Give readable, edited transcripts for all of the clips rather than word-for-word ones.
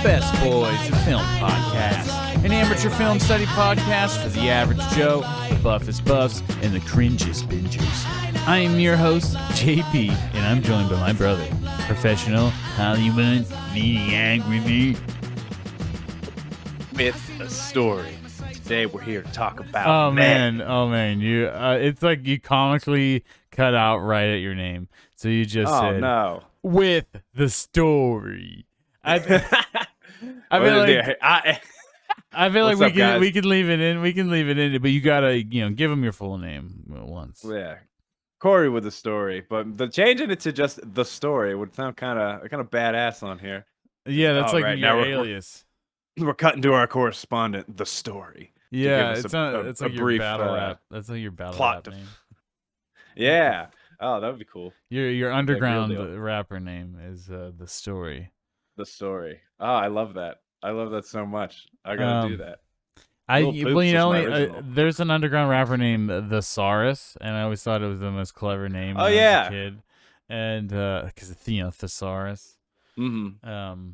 Best Boys of Film Podcast, an amateur film study podcast for the average Joe, the buffest buffs, and the cringiest bingers. I am your host, JP, and I'm joined by my brother, professional Hollywood maniac with me. With a story. Today we're here to talk about men. Oh man, you it's like you comically cut out right at your name. So you just said no. With the story. I feel like we can leave it in. We can leave it in, but you gotta give them your full name once. Yeah, Kory with the story, but the changing it to just the story would sound kind of badass on here. Yeah, that's like your alias. We're cutting to our correspondent, the story. Yeah, it's like your brief battle rap. That's like your battle plot rap name. Yeah. Oh, that would be cool. Your underground rapper name is the story. The story. Oh, I love that. I love that so much. I gotta do that. There's an underground rapper named The Saurus, and I always thought it was the most clever name when I was a kid. And because Thesaurus. Mm-hmm.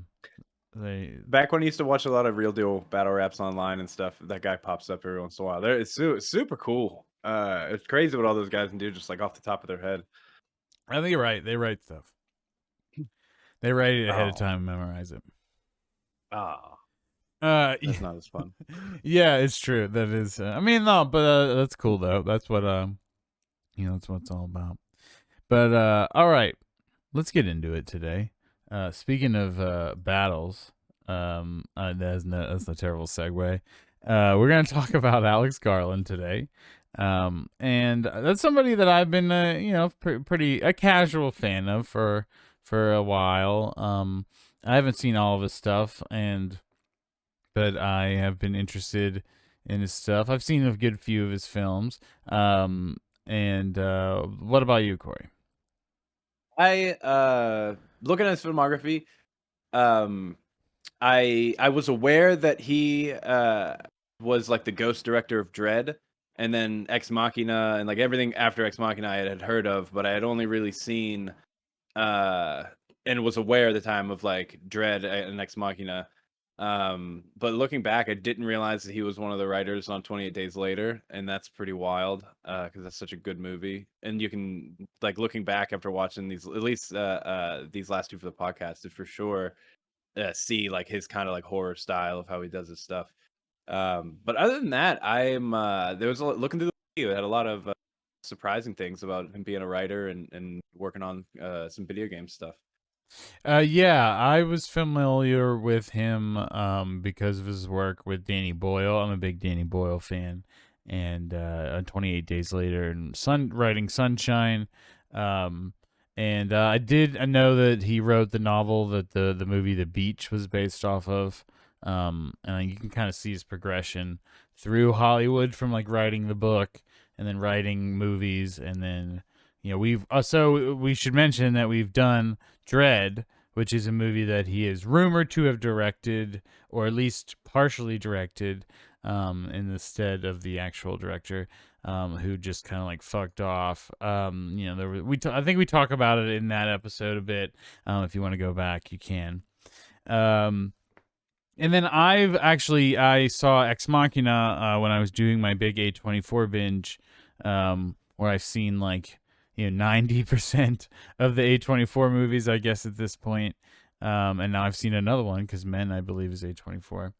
Back when I used to watch a lot of real deal battle raps online and stuff, that guy pops up every once in a while. It's super cool. It's crazy what all those guys can do just like off the top of their head. I think you're right. They write stuff. They write it ahead of time and memorize it. That's not as fun. Yeah, it's true. That is. That's cool though. That's what that's what it's all about. But all right, let's get into it today. Speaking of battles, that's a terrible segue. We're gonna talk about Alex Garland today. And that's somebody that I've been, pretty a casual fan of for a while. I haven't seen all of his stuff, but I have been interested in his stuff. I've seen a good few of his films. What about you, Kory? I looking at his filmography, I was aware that he was like the ghost director of Dredd. And then Ex Machina and like everything after Ex Machina I had heard of, but I had only really seen and was aware at the time of like Dredd and Ex Machina. But looking back, I didn't realize that he was one of the writers on 28 Days Later, and that's pretty wild because that's such a good movie. And you can like looking back after watching these, at least these last two for the podcast, to for sure see like his kind of like horror style of how he does his stuff. But other than that, I'm there was looking through the video, it had a lot of surprising things about him being a writer and working on some video game stuff. Yeah, I was familiar with him because of his work with Danny Boyle. I'm a big Danny Boyle fan, and on 28 Days Later and writing Sunshine. And I know that he wrote the novel that the movie The Beach was based off of. And you can kind of see his progression through Hollywood from like writing the book and then writing movies. And then, we should mention that we've done Dredd, which is a movie that he is rumored to have directed, or at least partially directed, in the stead of the actual director, who just kind of like fucked off. I think we talk about it in that episode a bit. If you want to go back, you can. And then I saw Ex Machina when I was doing my big A24 binge, where I've seen 90% of the A24 movies, I guess, at this point. And now I've seen another one because Men, I believe, is A24.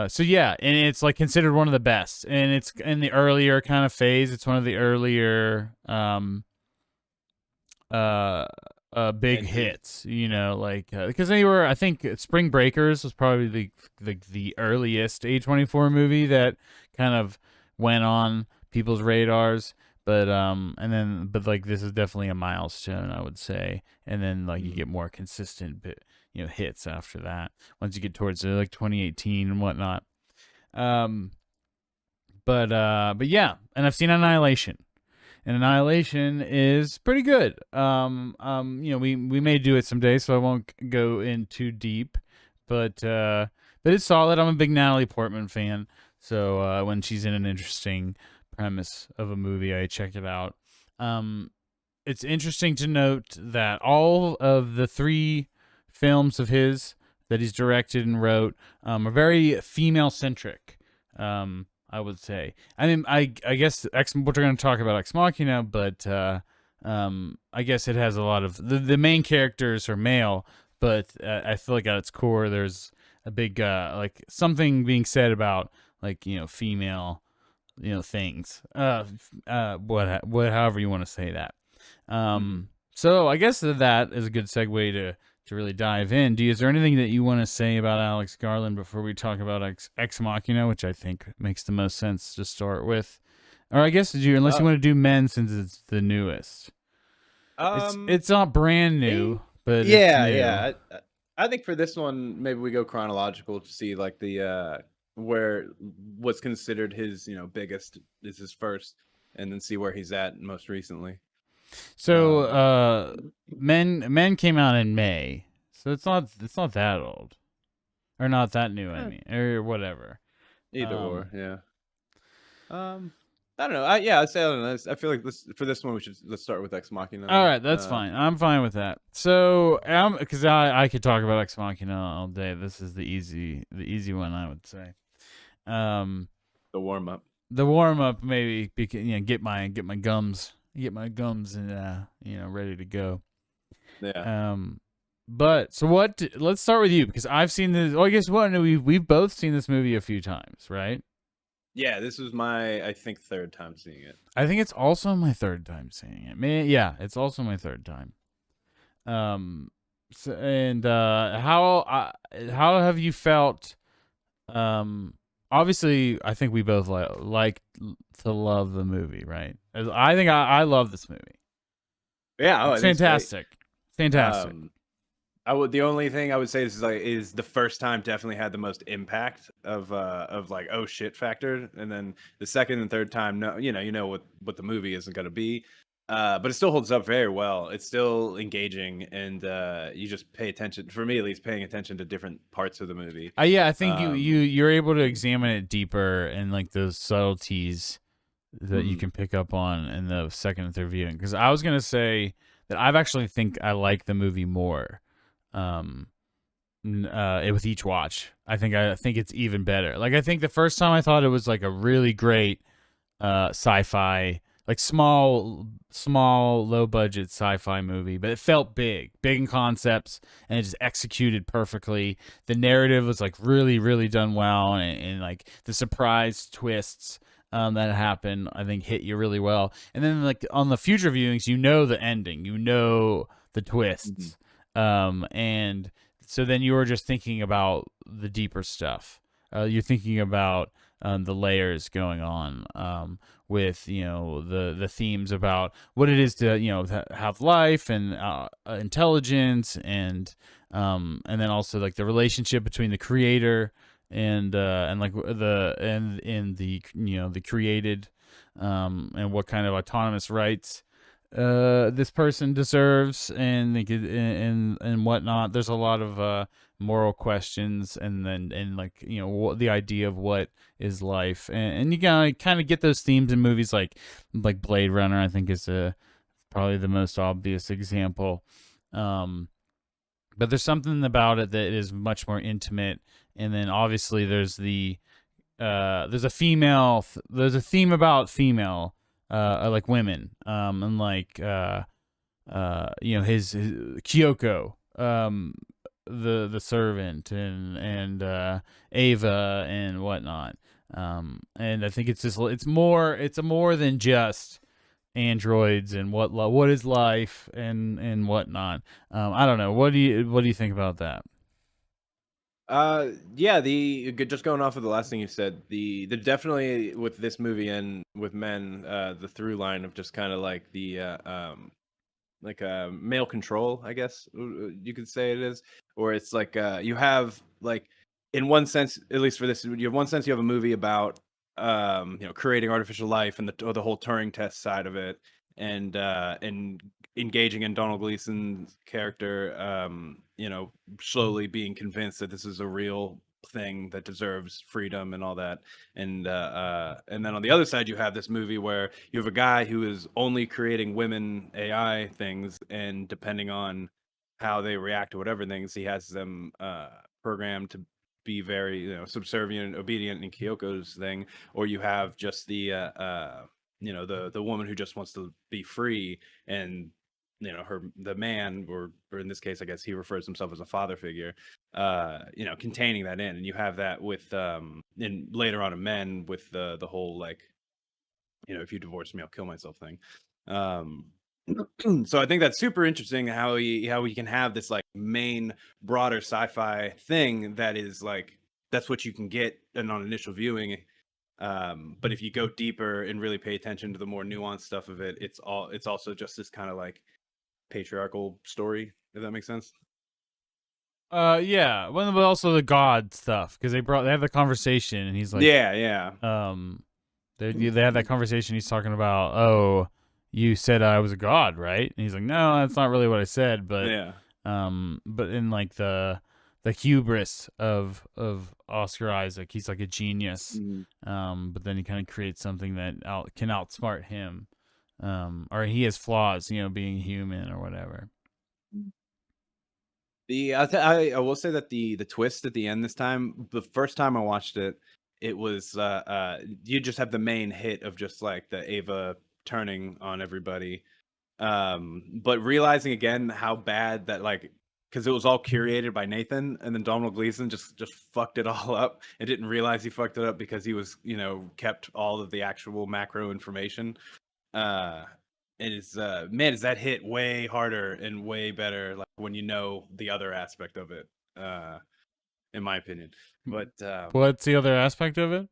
So yeah, and it's like considered one of the best, and it's in the earlier kind of phase. It's one of the earlier big hits, because they were, I think Spring Breakers was probably the earliest A24 movie that kind of went on people's radars, but this is definitely a milestone, I would say. And then you get more consistent hits after that once you get towards 2018 and whatnot. But yeah, and I've seen Annihilation. And Annihilation is pretty good. We may do it someday, so I won't go in too deep. But it's solid. I'm a big Natalie Portman fan, so when she's in an interesting premise of a movie, I check it out. it's interesting to note that all of the three films of his that he's directed and wrote are very female centric. I would say. I mean, I guess we're going to talk about Ex Machina, but I guess it has a lot of the main characters are male, but I feel like at its core there's a big like something being said about like female things what however you want to say that. Mhm. So I guess that is a good segue to really dive in. Is there anything that you want to say about Alex Garland before we talk about Ex Machina, which I think makes the most sense to start with? Or I guess unless you Uh, want to do Men since it's the newest. um, It's not brand eh, new, but it's yeah, new. yeah. I think for this one, maybe we go chronological to see like the where what's considered his biggest is his first, and then see where he's at most recently. So Um, Men came out in May. So it's not that old. Or not that new, I eh, mean. Or whatever. either or, Um yeah. I don't know. I'd say I don't know. I feel like for this one let's start with Ex Machina All then. right, that's fine. I'm fine with that. So, because I could talk about Ex Machina all day. This is the easy one, I would say. Um, The warm up. the warm up maybe get my gums and ready to go. Yeah. Um, but so what? Let's start with you because I've seen this. Well, I guess what we've both seen this movie a few times, right? Yeah, this was my I think third time seeing it. I think it's also my third time seeing it. Yeah, it's also my third time. Um, so, and how have you felt? Um, Obviously, I think we both like to love the movie, right? I think I love this movie. Yeah, oh, I It's think it's great. fantastic, fantastic. Um, the only thing I would say is the first time definitely had the most impact of like oh shit factor, and then the second and third time, no, what the movie isn't going to be, but it still holds up very well. It's still engaging, and you just pay attention. For me, at least, paying attention to different parts of the movie. Yeah, I think Um, you're able to examine it deeper and like those subtleties that you mhm, can pick up on in the second and third viewing. Because I was gonna say that I've actually think I like the movie more. Um, with each watch, I think it's even better. Like I think the first time I thought it was like a really great sci-fi, like small low budget sci-fi movie, but it felt big in concepts, and it just executed perfectly. The narrative was like really done well, and like the surprise twists that happen, I think hit you really well. And then like on the future viewings, the ending, the mhm, twists, and so then you were just thinking about the deeper stuff. You're thinking about the layers going on with the themes about what it is to have life and intelligence, and then also like the relationship between the creator and like the created, and what kind of autonomous rights this person deserves, and and whatnot. There's a lot of moral questions, and like the idea of what is life, and you gotta kind of get those themes in movies like Blade Runner. I think is probably the most obvious example. Um, but there's something about it that is much more intimate, and then obviously there's a theme about female like women, and like his Kyoko, the servant, and Ava and whatnot. And I think it's a more than just androids and what is life and whatnot. I don't know. What do you think about that? yeah, just going off of the last thing you said, the definitely with this movie and with Men, the through line of just kind of like the male control, I guess you could say it is, or it's like you have like in one sense, at least for this, you have one sense you have a movie about creating artificial life and the whole Turing test side of it, and engaging in Donald Gleason's character, slowly being convinced that this is a real thing that deserves freedom and all that. And then on the other side, you have this movie where you have a guy who is only creating women AI things, and depending on how they react to whatever things, he has them programmed to be very, subservient and obedient in Kyoko's thing. Or you have just the woman who just wants to be free, and the man, or in this case I guess he refers himself as a father figure, containing that in. And you have that with in later on in Men with the whole like, if you divorce me I'll kill myself thing. um so I think that's super interesting how we can have this like main broader sci-fi thing that is like, that's what you can get and on initial viewing. But if you go deeper and really pay attention to the more nuanced stuff of it, it's also just this kind of like patriarchal story, if that makes sense. Yeah. Well, but also the God stuff, because they have the conversation, and he's like, Yeah, yeah. they have that conversation. He's talking about, oh, you said I was a god, right? And he's like, no, that's not really what I said, Yeah. but in like the hubris of Oscar Isaac, he's like a genius. Mhm. But then he kind of creates something that can outsmart him. Or he has flaws, being human or whatever. I will say that the twist at the end this time, the first time I watched it, it was you just have the main hit of just like the Ava turning on everybody. But realizing again how bad that, like, because it was all curated by Nathan, and then Donald Gleason just fucked it all up and didn't realize he fucked it up because he was, kept all of the actual macro information. uh it is, man, is that hit way harder and way better, like when you know the other aspect of it, uh in my opinion. But What's the other aspect of it?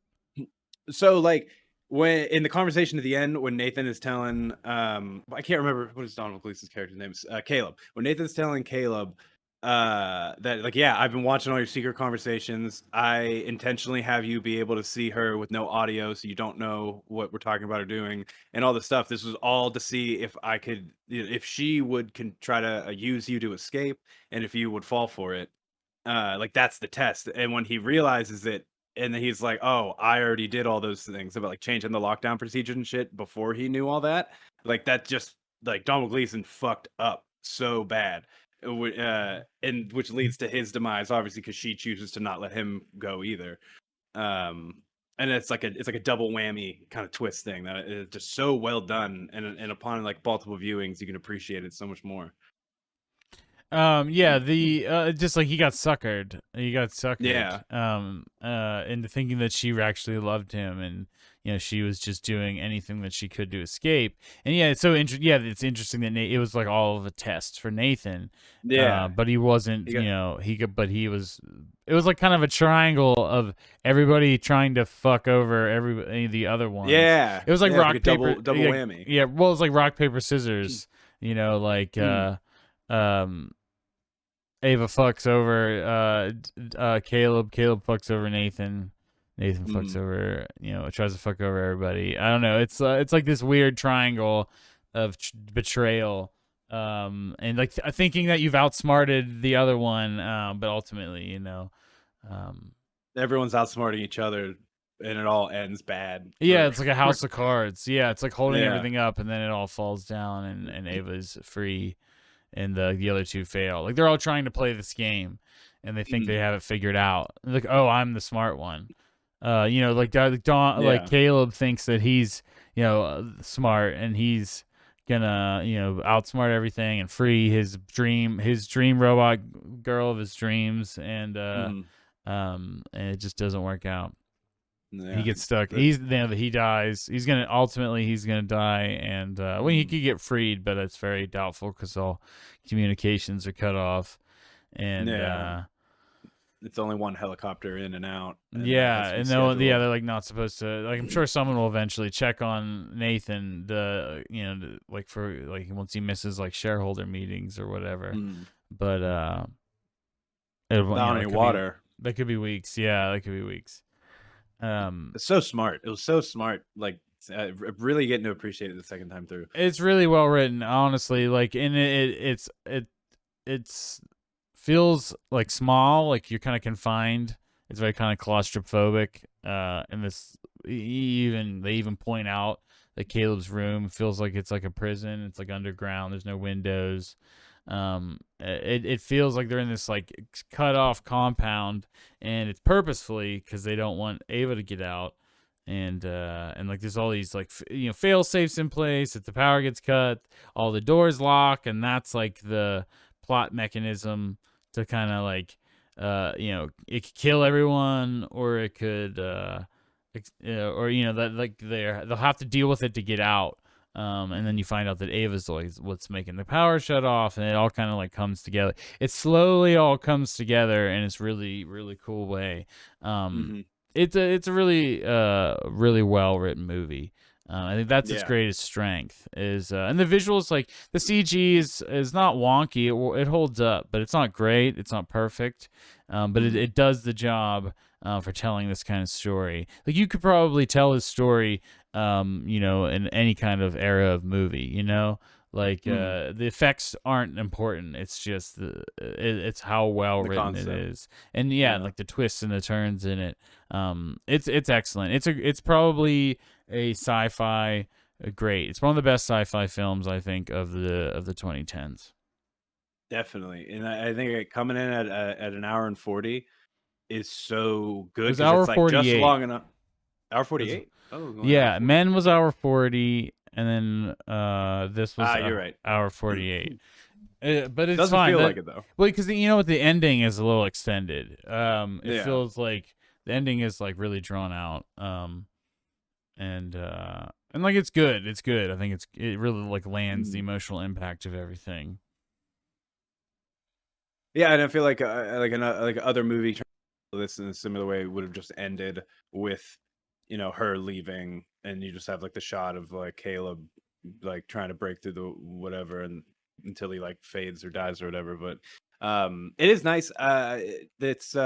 so like, when in the conversation at the end, when Nathan is telling, I can't remember what is Donald Gleason's character's name is, Caleb, when Nathan's telling Caleb that, like, yeah, I've been watching all your secret conversations, I intentionally have you be able to see her with no audio so you don't know what we're talking about or doing, and all this stuff. This was all to see if I could, if she would try to use you to escape, and if you would fall for it. Like, that's the test. And when he realizes it, and then he's like, "Oh, I already did all those things about like changing the lockdown procedures and shit before he knew all that." Like, that just, like, Donald Gleason fucked up so bad, and which leads to his demise, obviously, because she chooses to not let him go either. Um, and it's like a double whammy kind of twist thing that is just so well done, and upon like multiple viewings, you can appreciate it so much more. Yeah, the just like he got suckered. He got Yeah. suckered into thinking that she actually loved him, and she was just doing anything that she could to escape. And yeah, it's so yeah, it's interesting that it was like all of a test for Nathan. Yeah. But he wasn't, He got, he could, but he was. It was like kind of a triangle of everybody trying to fuck over any of the other ones. yeah. It was like Yeah, it's like a rock paper. double whammy. Yeah, well, it was like rock paper scissors. Like um Ava fucks over Caleb. Caleb fucks over Nathan. Nathan fucks Mm. over, tries to fuck over everybody. I don't know. It's like this weird triangle of betrayal, and like thinking that you've outsmarted the other one, but ultimately, um, Everyone's outsmarting each other, and it all ends bad yeah, for. it's like a house of cards. Yeah, it's like holding Yeah. everything up, and then it all falls down, and Ava's free, and the other two fail. Like they're all trying to play this game, and they think they Mm. have it figured out. Like, oh, I'm the smart one. Like like Yeah. Caleb thinks that he's smart, and he's gonna outsmart everything and free his dream robot girl of his dreams, Mm. and it just doesn't work out. He Yeah. gets stuck. The- He dies. He's gonna die, and well, he mm. could get freed, but it's very doubtful because all communications are cut off, and Yeah. It's only one helicopter in and out, and that has yeah, to be and yeah, scheduled. they're like not supposed to. Like, I'm sure someone will eventually check on Nathan, like for like once he misses like shareholder meetings or whatever, Mm. but Not any that could be water. weeks. Yeah, that could be weeks. It's so smart. It was so smart. Like, really getting to appreciate it the second time through. It's really well written, honestly. Like, and it's feels like small, like you're kind of confined It's very kind of claustrophobic. And they even point out that Caleb's room feels like it's like a prison. It's like underground. There's no windows. It feels like they're in this like cut off compound, and it's purposefully because they don't want Ava to get out. And like there's all these like fail safes in place. If the power gets cut, all the doors lock, and that's like the plot mechanism to kind of like it could kill everyone, or it could or that like they'll have to deal with it to get out. And then you find out that Ava's like what's making the power shut off, and it all kind of like comes together. It slowly all comes together, and it's really really cool way. Um, Hmm. it's a really really well written movie. I think that's its Yeah. greatest strength is and the visuals, like the CG is not wonky. It holds up, but it's not great. It's not perfect, but Hmm. it does the job for telling this kind of story. Like you could probably tell this story, in any kind of era of movie. Like Hmm. the effects aren't important. It's just it's how well The written it concept. is, and yeah, and Yeah. like the twists and the turns in it. It's excellent. It's probably a sci-fi great. It's one of the best sci-fi films I think of the 2010s. Definitely, and I think coming in at an hour and 40 is so It good was because hour it's like just 48. long enough. Hour It was 48. Oh, only hour Yeah, 40. Men was hour 40, and then this was Ah, you're right. hour 48. But it's Doesn't fine. feel That like it though. well, because what the ending is a little extended. It Yeah. feels like the ending is like really drawn out. And like it's good. It's good. I think it really like lands the Mm. emotional impact of everything. Yeah, and I feel like other movie this in a similar way would have just ended with her leaving, and you just have like the shot of like Caleb like trying to break through the whatever and until he like fades or dies or whatever. But it is nice. It's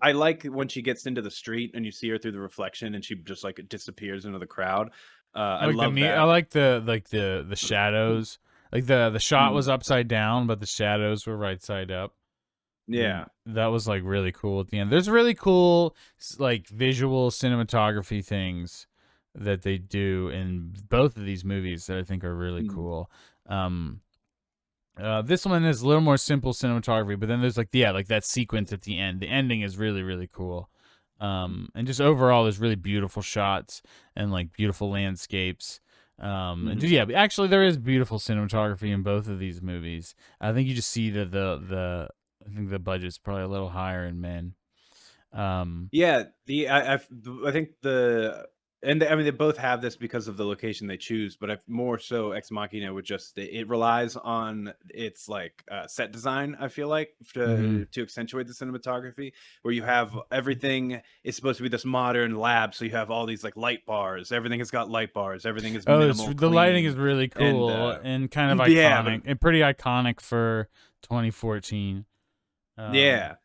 I like when she gets into the street and you see her through the reflection and she just like disappears into the crowd. I love I that. like the shadows. Like the shot was Mm, upside down, but the shadows were right side up. And yeah. that was like really cool at the end. There's really cool like visual cinematography things that they do in both of these movies that I think are really Mm, cool. Um, this one is a little more simple cinematography, but then there's like like that sequence at the end. The ending is really really cool. And just overall, there's really beautiful shots and like beautiful landscapes. And mhm. just, yeah, actually, there is beautiful cinematography in both of these movies. I think you just see that I think the budget's probably a little higher in Men. Um, Yeah, I think I mean they both have this because of the location they choose, but I've more so Ex Machina would just it relies on its like set design. I feel like mhm. to accentuate the cinematography, where you have everything is supposed to be this modern lab, so you have all these like light bars. Everything has got light bars. Everything is Oh, minimal, the lighting is clean, really and cool and kind of yeah, but iconic and pretty iconic for 2014. Um, yeah.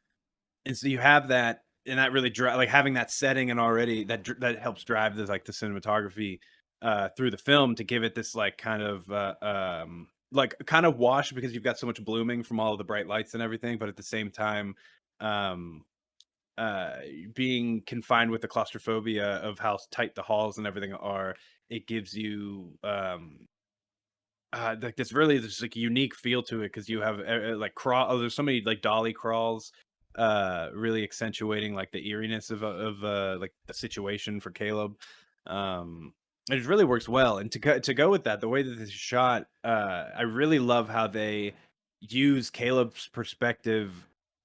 And so you have that, and that really like having that setting and already that helps drive the like the cinematography through the film to give it this like like kind of wash because you've got so much blooming from all of the bright lights and everything, but at the same time, um, uh, being confined with the claustrophobia of how tight the halls and everything are, it gives you like this really this like unique feel to it because you have like crawl. Oh, there's so many like dolly crawls, really accentuating like the eeriness of like the situation for Caleb. Um, it really works well, and to go with that, the way that this is shot, I really love how they use Caleb's perspective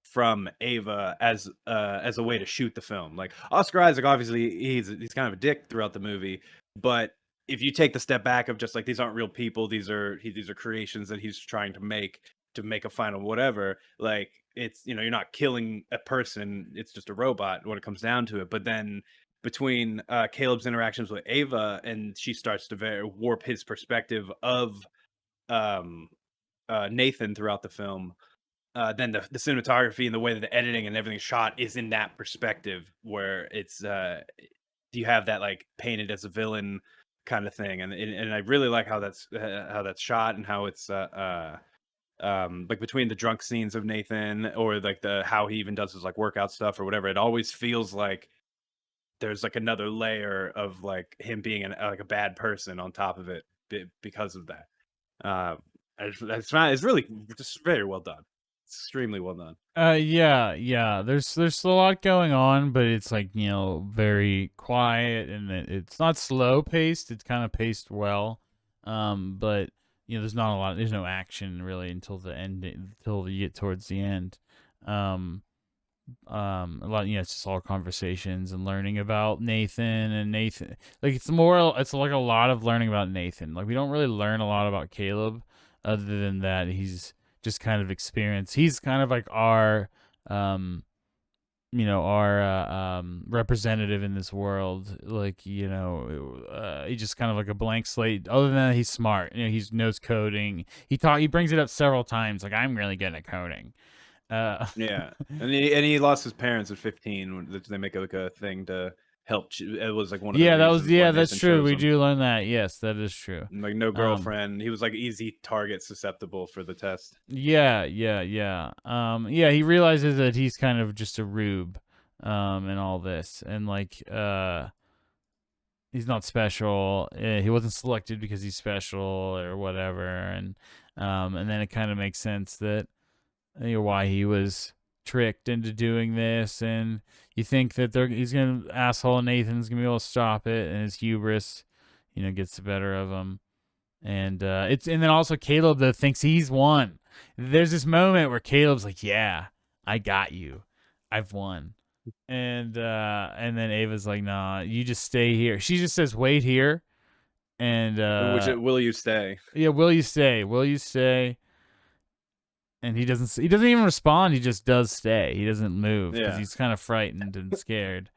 from Ava as a way to shoot the film. Like Oscar Isaac, obviously he's kind of a dick throughout the movie, but if you take the step back of just like these aren't real people, these are creations that he's trying to make a final whatever. Like it's you're not killing a person; it's just a robot when it comes down to it. But then between Caleb's interactions with Ava, and she starts to warp his perspective of um, Nathan throughout the film. Then the cinematography and the way that the editing and everything's shot is in that perspective where it's you have that like painted as a villain kind of thing, and I really like how that's shot and how it's like between the drunk scenes of Nathan or like the how he even does his like workout stuff or whatever, it always feels like there's like another layer of like him being like a bad person on top of it because of that. Uh, it's really just very well done. It's extremely well done. Yeah. There's a lot going on, but it's like, very quiet, and it's not slow paced. It's kind of paced well. But there's not a lot. There's no action really until the end, until you get towards the end. Um, a lot. It's just all conversations and learning about Nathan. Like it's like a lot of learning about Nathan. Like we don't really learn a lot about Caleb, other than that he's just kind of experienced. He's kind of like our um representative in this world. Like he's just kind of like a blank slate. Other than that, he's smart. He knows coding. He brings it up several times, like, I'm really good at coding. uh Yeah, and he lost his parents at 15. They make like a thing to help. It was like one of the reasons why that's Nathan true. chose We him. do learn that. Yes, that is true. Like no um girlfriend. He was like easy target susceptible for the test. yeah, he realizes that he's kind of just a rube, in all this, and like, he's not special. He wasn't selected because he's special or whatever, and then it kind of makes sense that, why he was tricked into doing this, and you think that he's gonna asshole Nathan's gonna be able to stop it, and his hubris, gets the better of him. And and then also Caleb that thinks he's won. There's this moment where Caleb's like, "Yeah, I got you, I've won," and then Ava's like, "Nah, you just stay here." She just says, "Wait here," and Which will you stay? yeah, will you stay? Will you stay? And he doesn't. He doesn't even respond. He just does stay. He doesn't move because Yeah. he's kind of frightened and scared.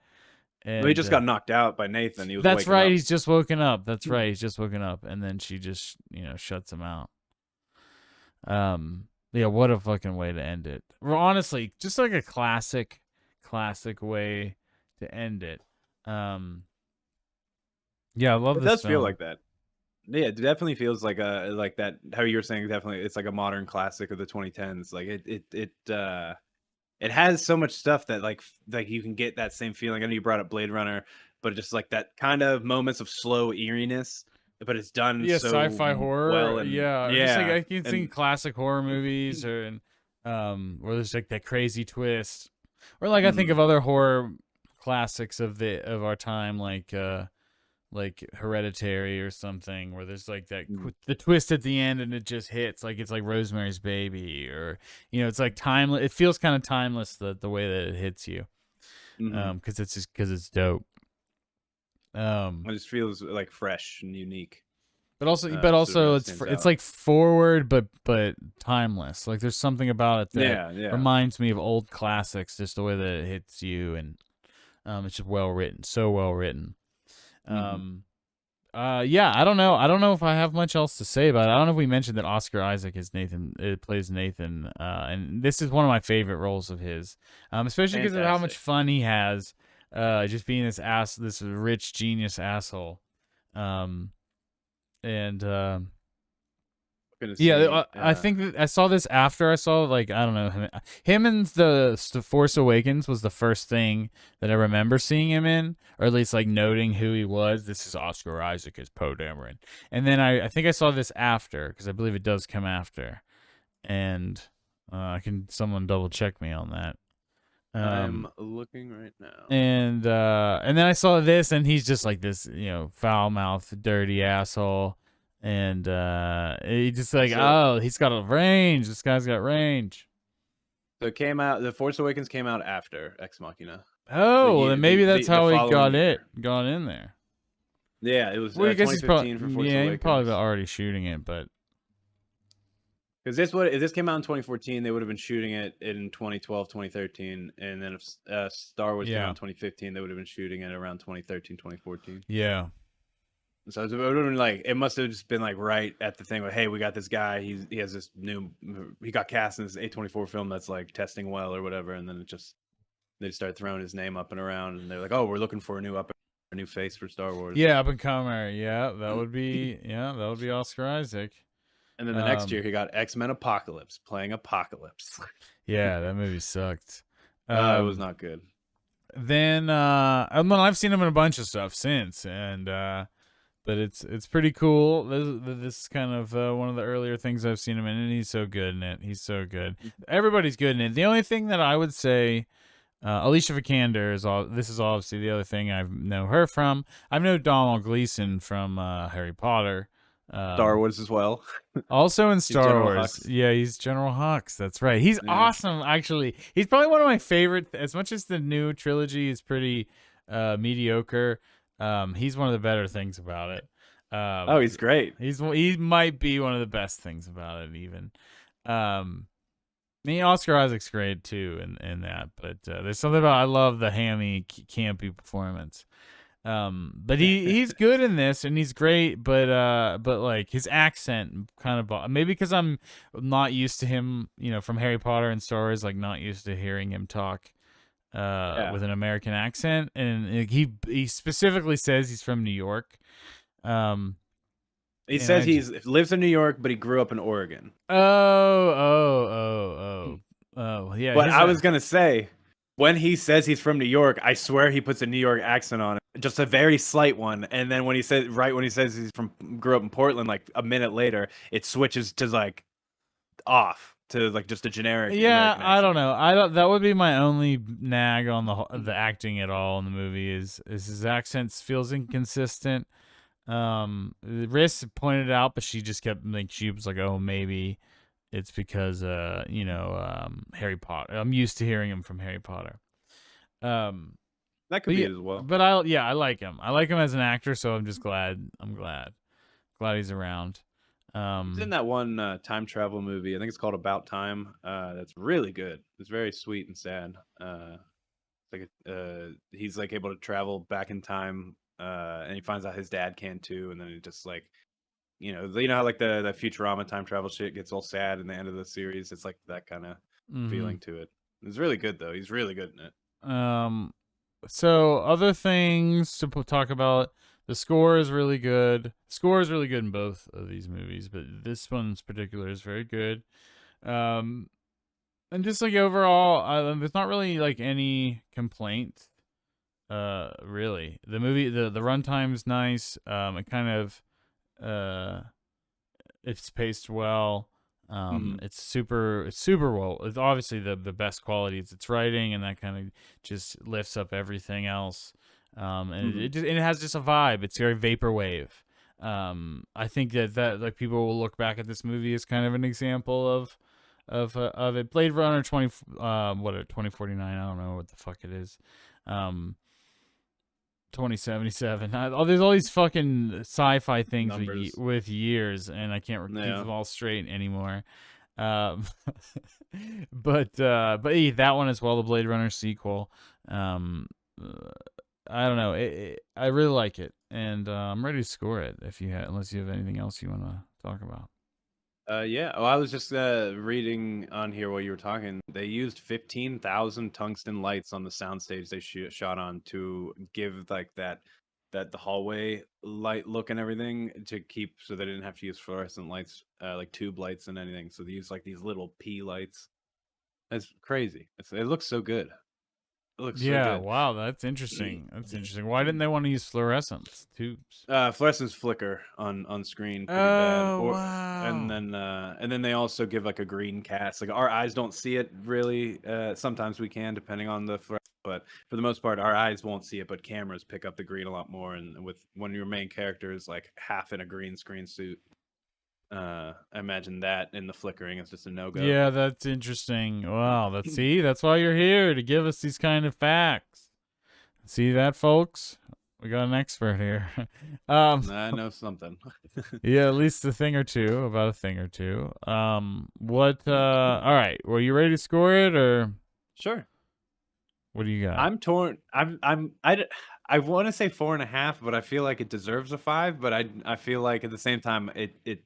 Well, he And just got knocked out by Nathan. He was that's waking right. up. He's just woken up. That's right. He's just woken up, and then she just shuts him out. Yeah, what a fucking way to end it. Well, honestly, just like a classic way to end it. Yeah, I love It this does feel film. like that. Yeah, it definitely feels like a like that. How you're saying, definitely, it's like a modern classic of the 2010s. Like it has so much stuff that like you can get that same feeling. I know you brought up Blade Runner, but just like that kind of moments of slow eeriness, but it's done Yeah, so sci-fi well. horror. And Yeah, or just like yeah, I can think and classic horror movies, or where there's like that crazy twist, or like I think mhm, of other horror classics of our time, like Hereditary or something, where there's like mhm, the twist at the end and it just hits, like it's like Rosemary's Baby, or it's like timeless. It feels kind of timeless, the way that it hits you, mhm. because it's dope. Um, It just feels like fresh and unique. but also So it really stands it's out. like forward, but timeless. Like there's something about it that Yeah, yeah. reminds me of old classics, just the way that it hits you, and it's just well written, so well written. Hmm. Um, yeah, I don't know. I don't know if I have much else to say about it. I don't know if we mentioned that Oscar Isaac is Nathan. It plays Nathan, and this is one of my favorite roles of his, especially because of how much Fantastic. fun he has, just being this rich genius asshole. Um, and Gonna Yeah, see. I think that I saw this after I saw, like, I don't know, him and the Force Awakens was the first thing that I remember seeing him in, or at least like noting who he was. This is Oscar Isaac as Poe Dameron, and then I think I saw this after, because I believe it does come after, and someone double check me on that. I am Um, looking right now. and then I saw this, and he's just like this, foul mouthed, dirty asshole, and he just like, So oh, he's got a range. This guy's got range. so it came out. The Force Awakens came out after Ex Machina, Oh, well, then maybe that's the how he following year. got in there. Yeah, it was Well, I guess he's probably 2015 for Force yeah, he's probably Awakens. already shooting it, but Because this what if this came out in 2014, they would have been shooting it in 2012, 2013, and then if Star Wars came out yeah, in 2015, they would have been shooting it around 2013, 2014. yeah, So it would have been like it must have just been like right at the thing where, hey, we got this guy. He has this new. He got cast in this A24 film that's like testing well or whatever, and then they start throwing his name up and around, and they're like, oh, we're looking for a new face for Star Wars. yeah, up and comer. Yeah, that would be Oscar Isaac. And then the next year Um, he got X-Men Apocalypse, playing Apocalypse. yeah, that movie sucked. It was Um, not good. then well, I've seen him in a bunch of stuff since, and but it's pretty cool. This is kind of one of the earlier things I've seen him in, and he's so good in it. He's so good. Everybody's good in it. The only thing that I would say, Alicia Vikander is all. This is obviously the other thing I know her from. I know Donald Gleason from Harry Potter. Star Um, Wars as well. Also in He's Star General Wars. Hux. Yeah, he's General Hux. That's right. He's Yeah. awesome, actually. He's probably one of my favorite. As much as the new trilogy is pretty mediocre, he's one of the better things about it. Oh, he's great. He might be one of the best things about it, even. I mean, Oscar Isaac's great too in that, but there's something about I love the hammy, campy performance. But he's good in this, and he's great. But like his accent kind of maybe because I'm not used to him, from Harry Potter and Star Wars, like not used to hearing him talk Yeah. with an American accent, and he specifically says he's from New York. Um, He and says he's lives in New York, but he grew up in Oregon. yeah, But his I was gonna say, when he says he's from New York, I swear he puts a New York accent on it, just a very slight one. And then when he says he's from grew up in Portland, like a minute later, it switches to like off to like just a generic Yeah, American I don't accent. know. I don't. That would be my only nag on the acting at all in the movie is his accent feels inconsistent. Riss pointed out, but she just kept like she was like, oh, maybe it's because Harry Potter. I'm used to hearing him from Harry Potter. Um, That could but be yeah, it as well. but I like him. I like him as an actor, so I'm just glad. I'm glad he's around. He's in Um, that one time travel movie. I think it's called About Time. That's really good. It's very sweet and sad. He's like able to travel back in time, and he finds out his dad can too, and then it just like how like the Futurama time travel shit gets all sad in the end of the series. It's like that kind of mhm. feeling to it. It's really good though. He's really good in it. Um, so other things to talk about. The score is really good. Score is really good in both of these movies, but this one in particular is very good. Um, and just like overall, there's not really like any complaints. Really, the movie, the runtime's nice. It kind of it's paced well. Hmm. It's super well. It's obviously the best quality. It's writing, and that kind of just lifts up everything else. And Hmm. it has just a vibe. It's very vaporwave. I think that like people will look back at this movie as kind of an example of it. Blade Runner 2049. I don't know what the fuck it is. Um, 2077. There's all these fucking sci-fi things Numbers. with years, and I can't keep Yeah. them all straight anymore. Um, but yeah, that one as well, the Blade Runner sequel. Um, uh, I don't know. I really like it, and I'm ready to score it. Unless you have anything else you want to talk about. Yeah. Oh, I was just reading on here while you were talking. They used 15,000 tungsten lights on the soundstage they shot on to give like that the hallway light look and everything to keep so they didn't have to use fluorescent lights, like tube lights and anything. So they use like these little P lights. That's crazy. It looks so good. It looks so Yeah, good. wow, that's interesting. That's interesting. Why didn't they want to use fluorescence tubes? Fluorescence flicker on screen pretty bad, Oh or wow. and then they also give like a green cast. Like our eyes don't see it really. Sometimes we can, depending on the fluorescence, but for the most part, our eyes won't see it. But cameras pick up the green a lot more. And with when your main character is like half in a green screen suit, I imagine that in the flickering is just a no go. Yeah, that's interesting. Wow, that's why you're here to give us these kind of facts. See that, folks? We got an expert here. um, I know something. yeah, at least a thing or two about a thing or two. What? All right. Well, you ready to score it, or Sure. what do you got? I'm torn. I want to say 4.5, but I feel like it deserves a 5. But I feel like at the same time, it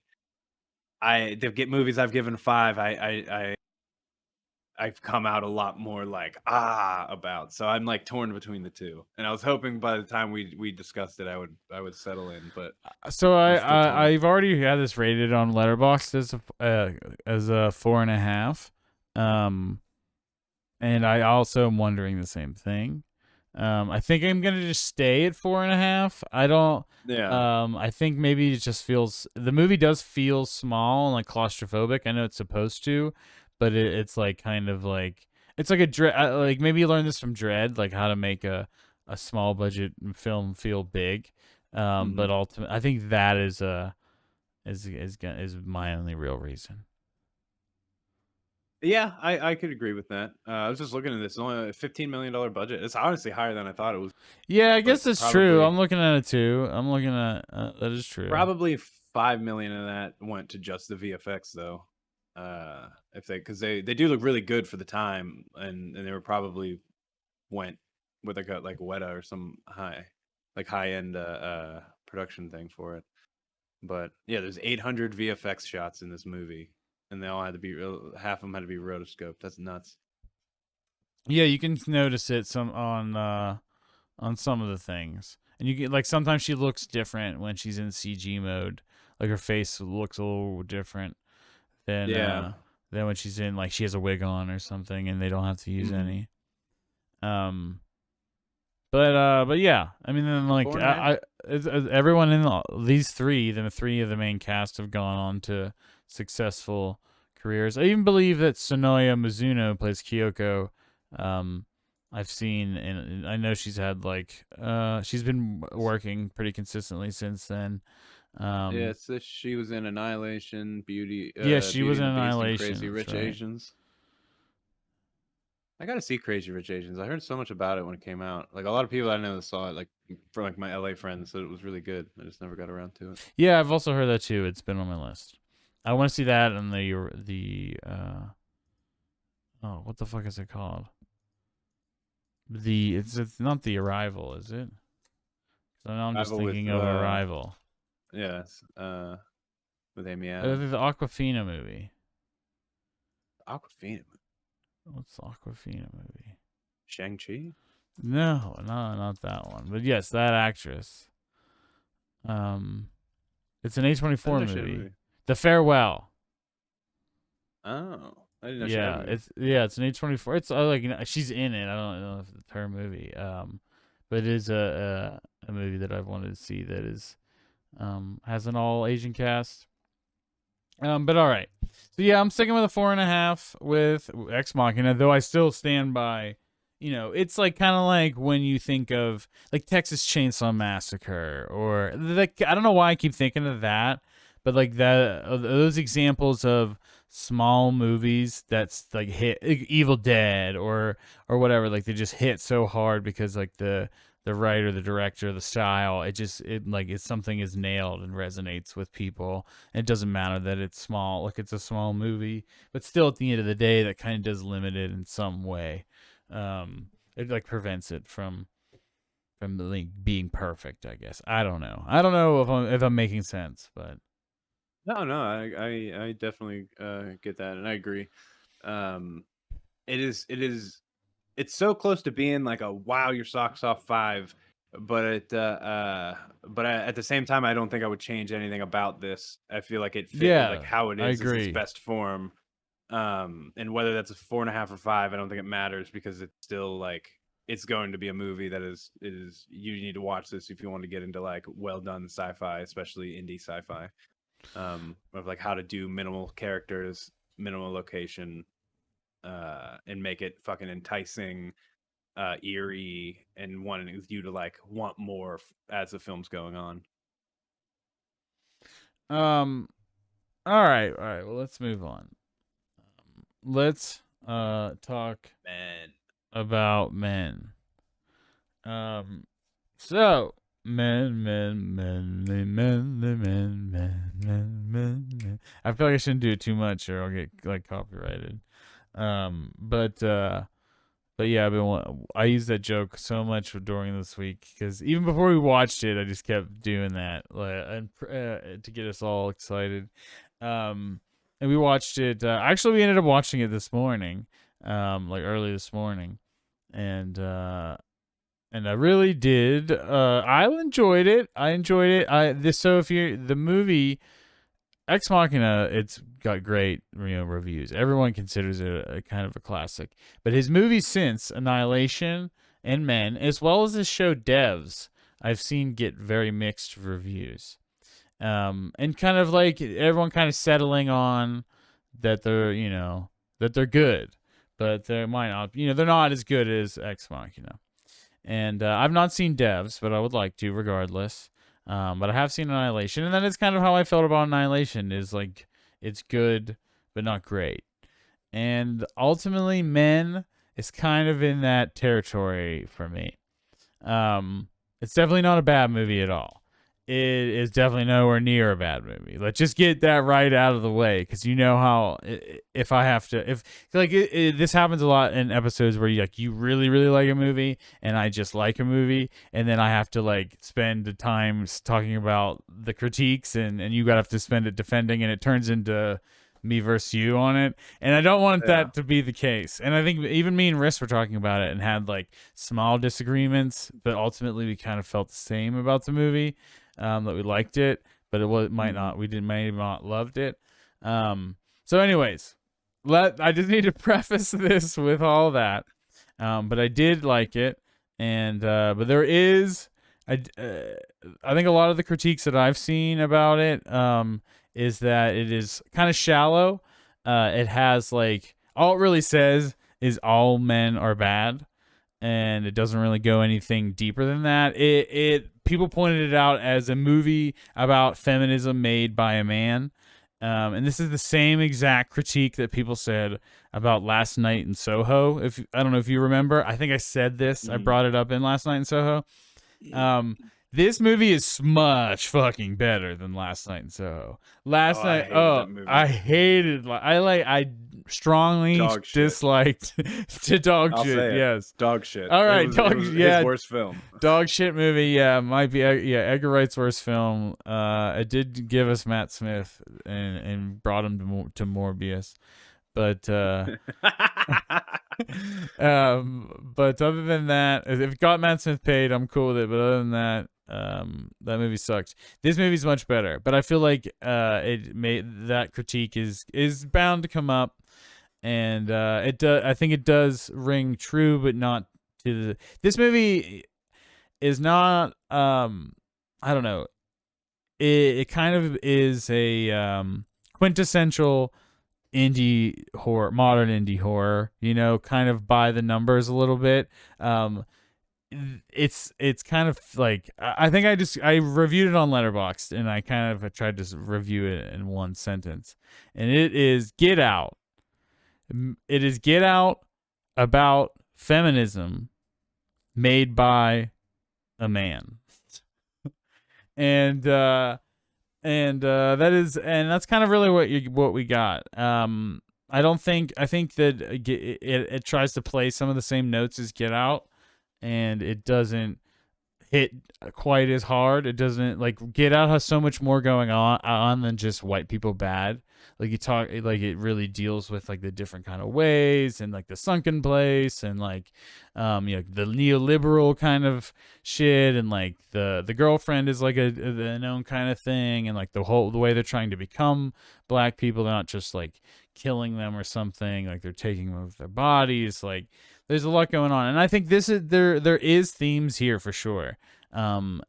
I the get movies I've given 5. I've come out a lot more like about. So I'm like torn between the two. And I was hoping by the time we discussed it, I would settle in, but So I'm still torn. I've already had this rated on Letterboxd as a 4.5. Um, and I also am wondering the same thing. I think I'm gonna just stay at 4.5. I don't. Yeah. I think maybe it just feels the movie does feel small and like claustrophobic. I know it's supposed to, but it's like kind of like it's like a dread. Like maybe you learned this from Dread, like how to make a small budget film feel big. Hmm. But ultimately, I think that is my only real reason. Yeah, I could agree with that. I was just looking at this. It's only a $15 million budget. It's honestly higher than I thought it was, Yeah, I but guess that's true. probably I'm looking at it too. I'm looking at that is true. probably 5 million of that went to just the VFX though. If they because they do look really good for the time, and they were probably went with like a like Weta or some high end production thing for it. But yeah, there's 800 VFX shots in this movie, and they all had to be half of them had to be rotoscoped. That's nuts. Yeah, you can notice it some on some of the things. And you get like sometimes she looks different when she's in CG mode. Like her face looks a little different than Yeah. uh than when she's in like she has a wig on or something and they don't have to use Hmm. any. Um but yeah, I mean then like Four and a half. everyone in these three, the three of the main cast have gone on to successful careers. I even believe that Sonoya Mizuno plays Kyoko. Um, I've seen and I know she's had like she's been working pretty consistently since then. Yeah, Um, so she was in Annihilation, yeah, she Beauty was in and the Beast, and Annihilation. Crazy That's Rich right. Asians. I gotta see Crazy Rich Asians. I heard so much about it when it came out. Like a lot of people I know saw it, like from like my LA friends, said it was really good. I just never got around to it. Yeah, I've also heard that too. It's been on my list. I want to see that and the oh, what the fuck is it called? It's not the Arrival, is it? So now I'm just Travel with thinking of Arrival. yes, with Amy Adams. The Aquafina movie. Aquafina, What's the Aquafina movie? Shang-Chi. No, not that one. But yes, that actress. Um, it's an That is A24 actually a movie. movie. The Farewell. Oh, I didn't know she had a Yeah, movie. it's an A24. It's like she's in it. I don't know if it's her movie. But it is a movie that I've wanted to see that is has an all Asian cast. But all right. So yeah, I'm sticking with a 4.5 with Ex Machina, though I still stand by. You know, it's like kind of like when you think of like Texas Chainsaw Massacre or like I don't know why I keep thinking of that, but like that those examples of small movies that's like hit Evil Dead or whatever, like they just hit so hard because like the writer, the director, the style, it like it's something is nailed and resonates with people. It doesn't matter that it's small, like it's a small movie, but still at the end of the day, that kind of does limit it in some way. It like prevents it from like being perfect. I guess I don't know. I don't know if I'm making sense, but No, no, I definitely get that, and I agree. Um, it is it's so close to being like a wow your socks off 5, but at the same time I don't think I would change anything about this. I feel like it fit like yeah, how it I is its agree. best form. And whether that's a 4.5 or 5, I don't think it matters because it's still like it's going to be a movie that is you need to watch this if you want to get into like well done sci-fi, especially indie sci-fi. Of like how to do minimal characters, minimal location, and make it fucking enticing, eerie, and wanting you to like want more as the film's going on. Um, all right. Well, let's move on. Let's talk Man, about men. Um, so men. I feel like I shouldn't do it too much, or I'll get like copyrighted. But yeah, I used that joke so much during this week because even before we watched it, I just kept doing that and to get us all excited. Um, and we watched it. Actually, we ended up watching it this morning. like early this morning, and I really did. I enjoyed it. I enjoyed it. So if you the movie Ex Machina, it's got great reviews. Everyone considers it a kind of a classic. But his movies since Annihilation and Men, as well as his show Devs, I've seen get very mixed reviews. And kind of like everyone kind of settling on that they're good, but they might not. They're not as good as Ex Machina. And I've not seen Devs, but I would like to regardless. But I have seen Annihilation, and that is kind of how I felt about Annihilation. Is like it's good, but not great. And ultimately, Men is kind of in that territory for me. It's definitely not a bad movie at all. It is definitely nowhere near a bad movie. Let's just get that right out of the way, because you know how if I have to, if like this happens a lot in episodes where you really really like a movie and I just like a movie, and then I have to like spend the time talking about the critiques, and you gotta have to spend it defending, and it turns into me versus you on it, and I don't want Yeah. that to be the case. And I think even me and Riss were talking about it and had like small disagreements, but ultimately we kind of felt the same about the movie, that we liked it, but might Mhm. not we didn't may not loved it. So anyways, I just need to preface this with all that. But I did like it, and but there is I think a lot of the critiques that I've seen about it is that it is kind of shallow. It has like all it really says is all men are bad, and it doesn't really go anything deeper than that. It people pointed it out as a movie about feminism made by a man. And this is the same exact critique that people said about Last Night in Soho. If I don't know if you remember, I think I said this. I Mhm. brought it up in Last Night in Soho. Um, this movie is much fucking better than Last Night in Soho. Oh, Last I night, hated oh, that movie. I hated. I strongly Dog shit. disliked to dog I'll shit. say it. Yes. Dog shit. All It right, was it dog. was his Yeah, worst film. dog shit movie. Yeah, might be. Yeah, Edgar Wright's worst film. It did give us Matt Smith and brought him to Morbius, but but other than that, if it got Matt Smith paid, I'm cool with it. But other than that, that movie sucked. This movie's much better, but I feel like it made that critique is bound to come up, and it does. I think it does ring true, but not to the. This movie is not. I don't know. It kind of is a quintessential indie horror, modern indie horror, kind of by the numbers a little bit. um it's kind of like I think I reviewed it on Letterboxd, and I kind of tried to review it in one sentence, and it is Get Out. It is Get Out about feminism made by a man. And that's kind of really what we got. I think that it tries to play some of the same notes as Get Out, and it doesn't hit quite as hard. It doesn't like Get Out has so much more going on than just white people bad. Like it really deals with like the different kind of ways, and like the sunken place, and like the neoliberal kind of shit, and like the girlfriend is like a known kind of thing, and like the way they're trying to become black people. They're not just like killing them or something, like they're taking them with their bodies. Like there's a lot going on, and I think this is there is themes here for sure. And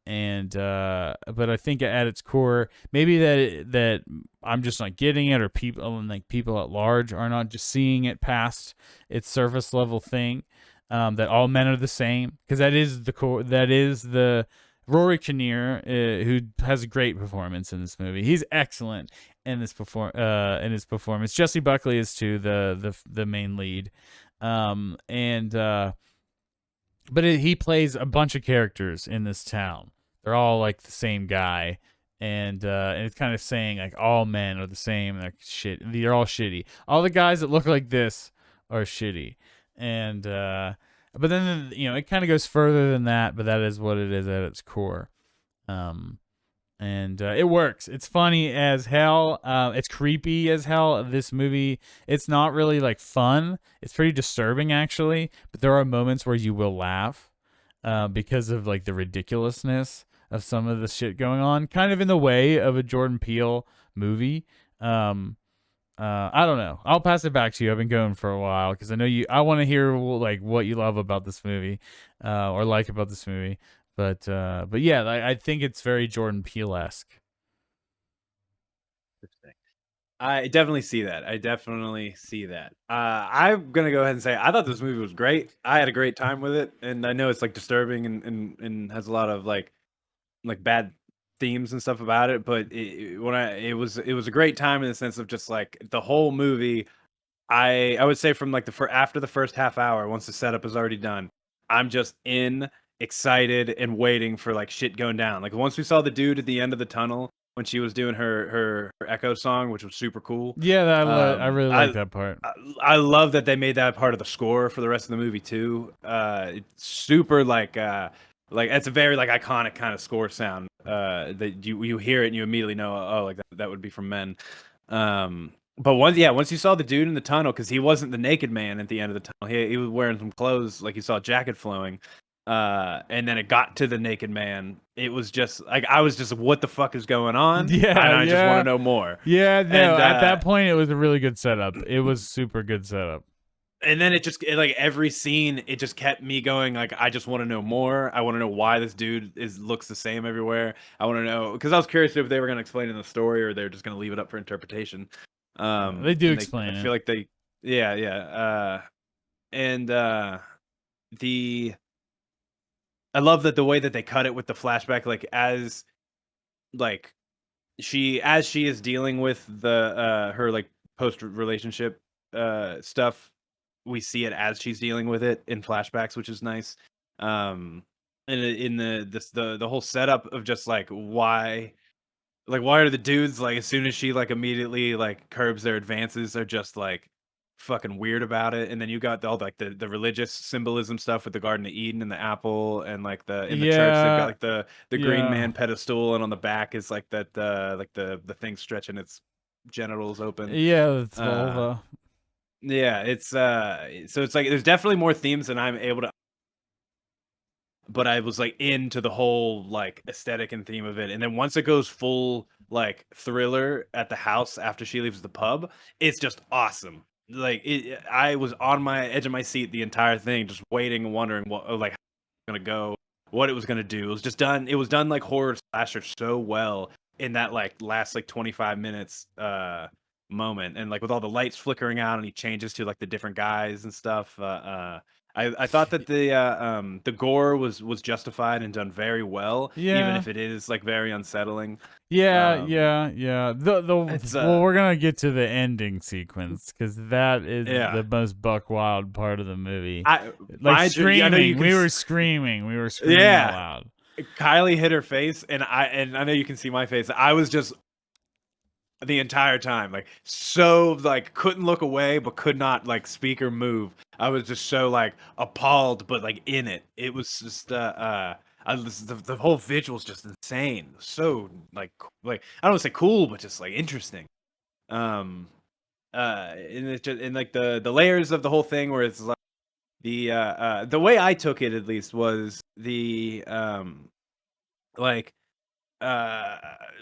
but I think at its core, maybe that I'm just not getting it, or people at large are not just seeing it past its surface level thing. That all men are the same, because that is the core. That is the Rory Kinnear, who has a great performance in this movie. He's excellent in his performance. Jesse Buckley is too, the main lead. And but he plays a bunch of characters in this town. They're all like the same guy, and it's kind of saying like all men are the same. They're shit. They're all shitty. All the guys that look like this are shitty, and but then it kind of goes further than that. But that is what it is at its core. Um, and it works. It's funny as hell. It's creepy as hell. This movie, it's not really like fun. It's pretty disturbing actually, but there are moments where you will laugh because of like the ridiculousness of some of the shit going on, kind of in the way of a Jordan Peele movie. Um, I don't know. I'll pass it back to you. I've been going for a while because I know you. I want to hear like what you love about this movie, or like about this movie. But yeah, I think it's very Jordan Peele esque. Interesting. I definitely see that. I definitely see that. I'm gonna go ahead and say I thought this movie was great. I had a great time with it, and I know it's like disturbing and has a lot of like bad themes and stuff about it. But when it was a great time in the sense of just like the whole movie. I would say from like for after the first half hour, once the setup is already done, I'm just in, excited, and waiting for like shit going down. Like once we saw the dude at the end of the tunnel when she was doing her Echo song, which was super cool. Yeah, I Um, really like I that part. I I love that they made that part of the score for the rest of the movie too. It's super like it's a very like iconic kind of score sound. That you hear it and you immediately know, oh, like that would be from Men. But once you saw the dude in the tunnel, because he wasn't the naked man at the end of the tunnel, he was wearing some clothes, like you saw a jacket flowing. And then it got to the naked man. It was just like I was just, what the fuck is going on? And Yeah, I just want to yeah, know more. yeah. No, And at that point, it was a really good setup. It was super good setup. and then like every scene, it just kept me going. Like I just want to know more. I want to know why this dude looks the same everywhere. I want to know because I was curious if they were going to explain it in the story or they're just going to leave it up for interpretation. They do And I explain feel it. like yeah. And the I love that the way that they cut it with the flashback, like like as she is dealing with the her like post relationship stuff, we see it as she's dealing with it in flashbacks, which is nice. Um, and in the whole setup of just like why are the dudes like as soon as she like immediately like curbs their advances are just like fucking weird about it, and then you got all like the religious symbolism stuff with the Garden of Eden and the apple, and like the in the church they've got Yeah, like the green yeah, man pedestal, and on the back is like that like the thing stretching its genitals open. yeah. It's uh vulva. yeah, it's so it's like there's definitely more themes than I'm able to, but I was like into the whole like aesthetic and theme of it. And then once it goes full like thriller at the house after she leaves the pub, it's just awesome. Like I was on my edge of my seat the entire thing, just waiting and wondering what like how it was gonna go, what it was gonna do. It was just done. It was done like horror slasher so well in that like last like 25 minutes moment, and like with all the lights flickering out and he changes to like the different guys and stuff. I thought that the gore was justified and done very well, even Yeah, if it is like very unsettling. yeah, Um, yeah, yeah. The it's well, we're gonna get to the ending sequence because that is yeah. the most buck wild part of the movie. I Like I know you screaming, can we were screaming out yeah. loud. Kylie hit her face, and I know you can see my face. I was just the entire time like so like couldn't look away but could not like speak or move. I was just so like appalled but like in it. It was just the whole visual's just insane, so like I don't want to say cool but just like interesting. um and it's just and like the layers of the whole thing where it's like the way I took it at least was the like uh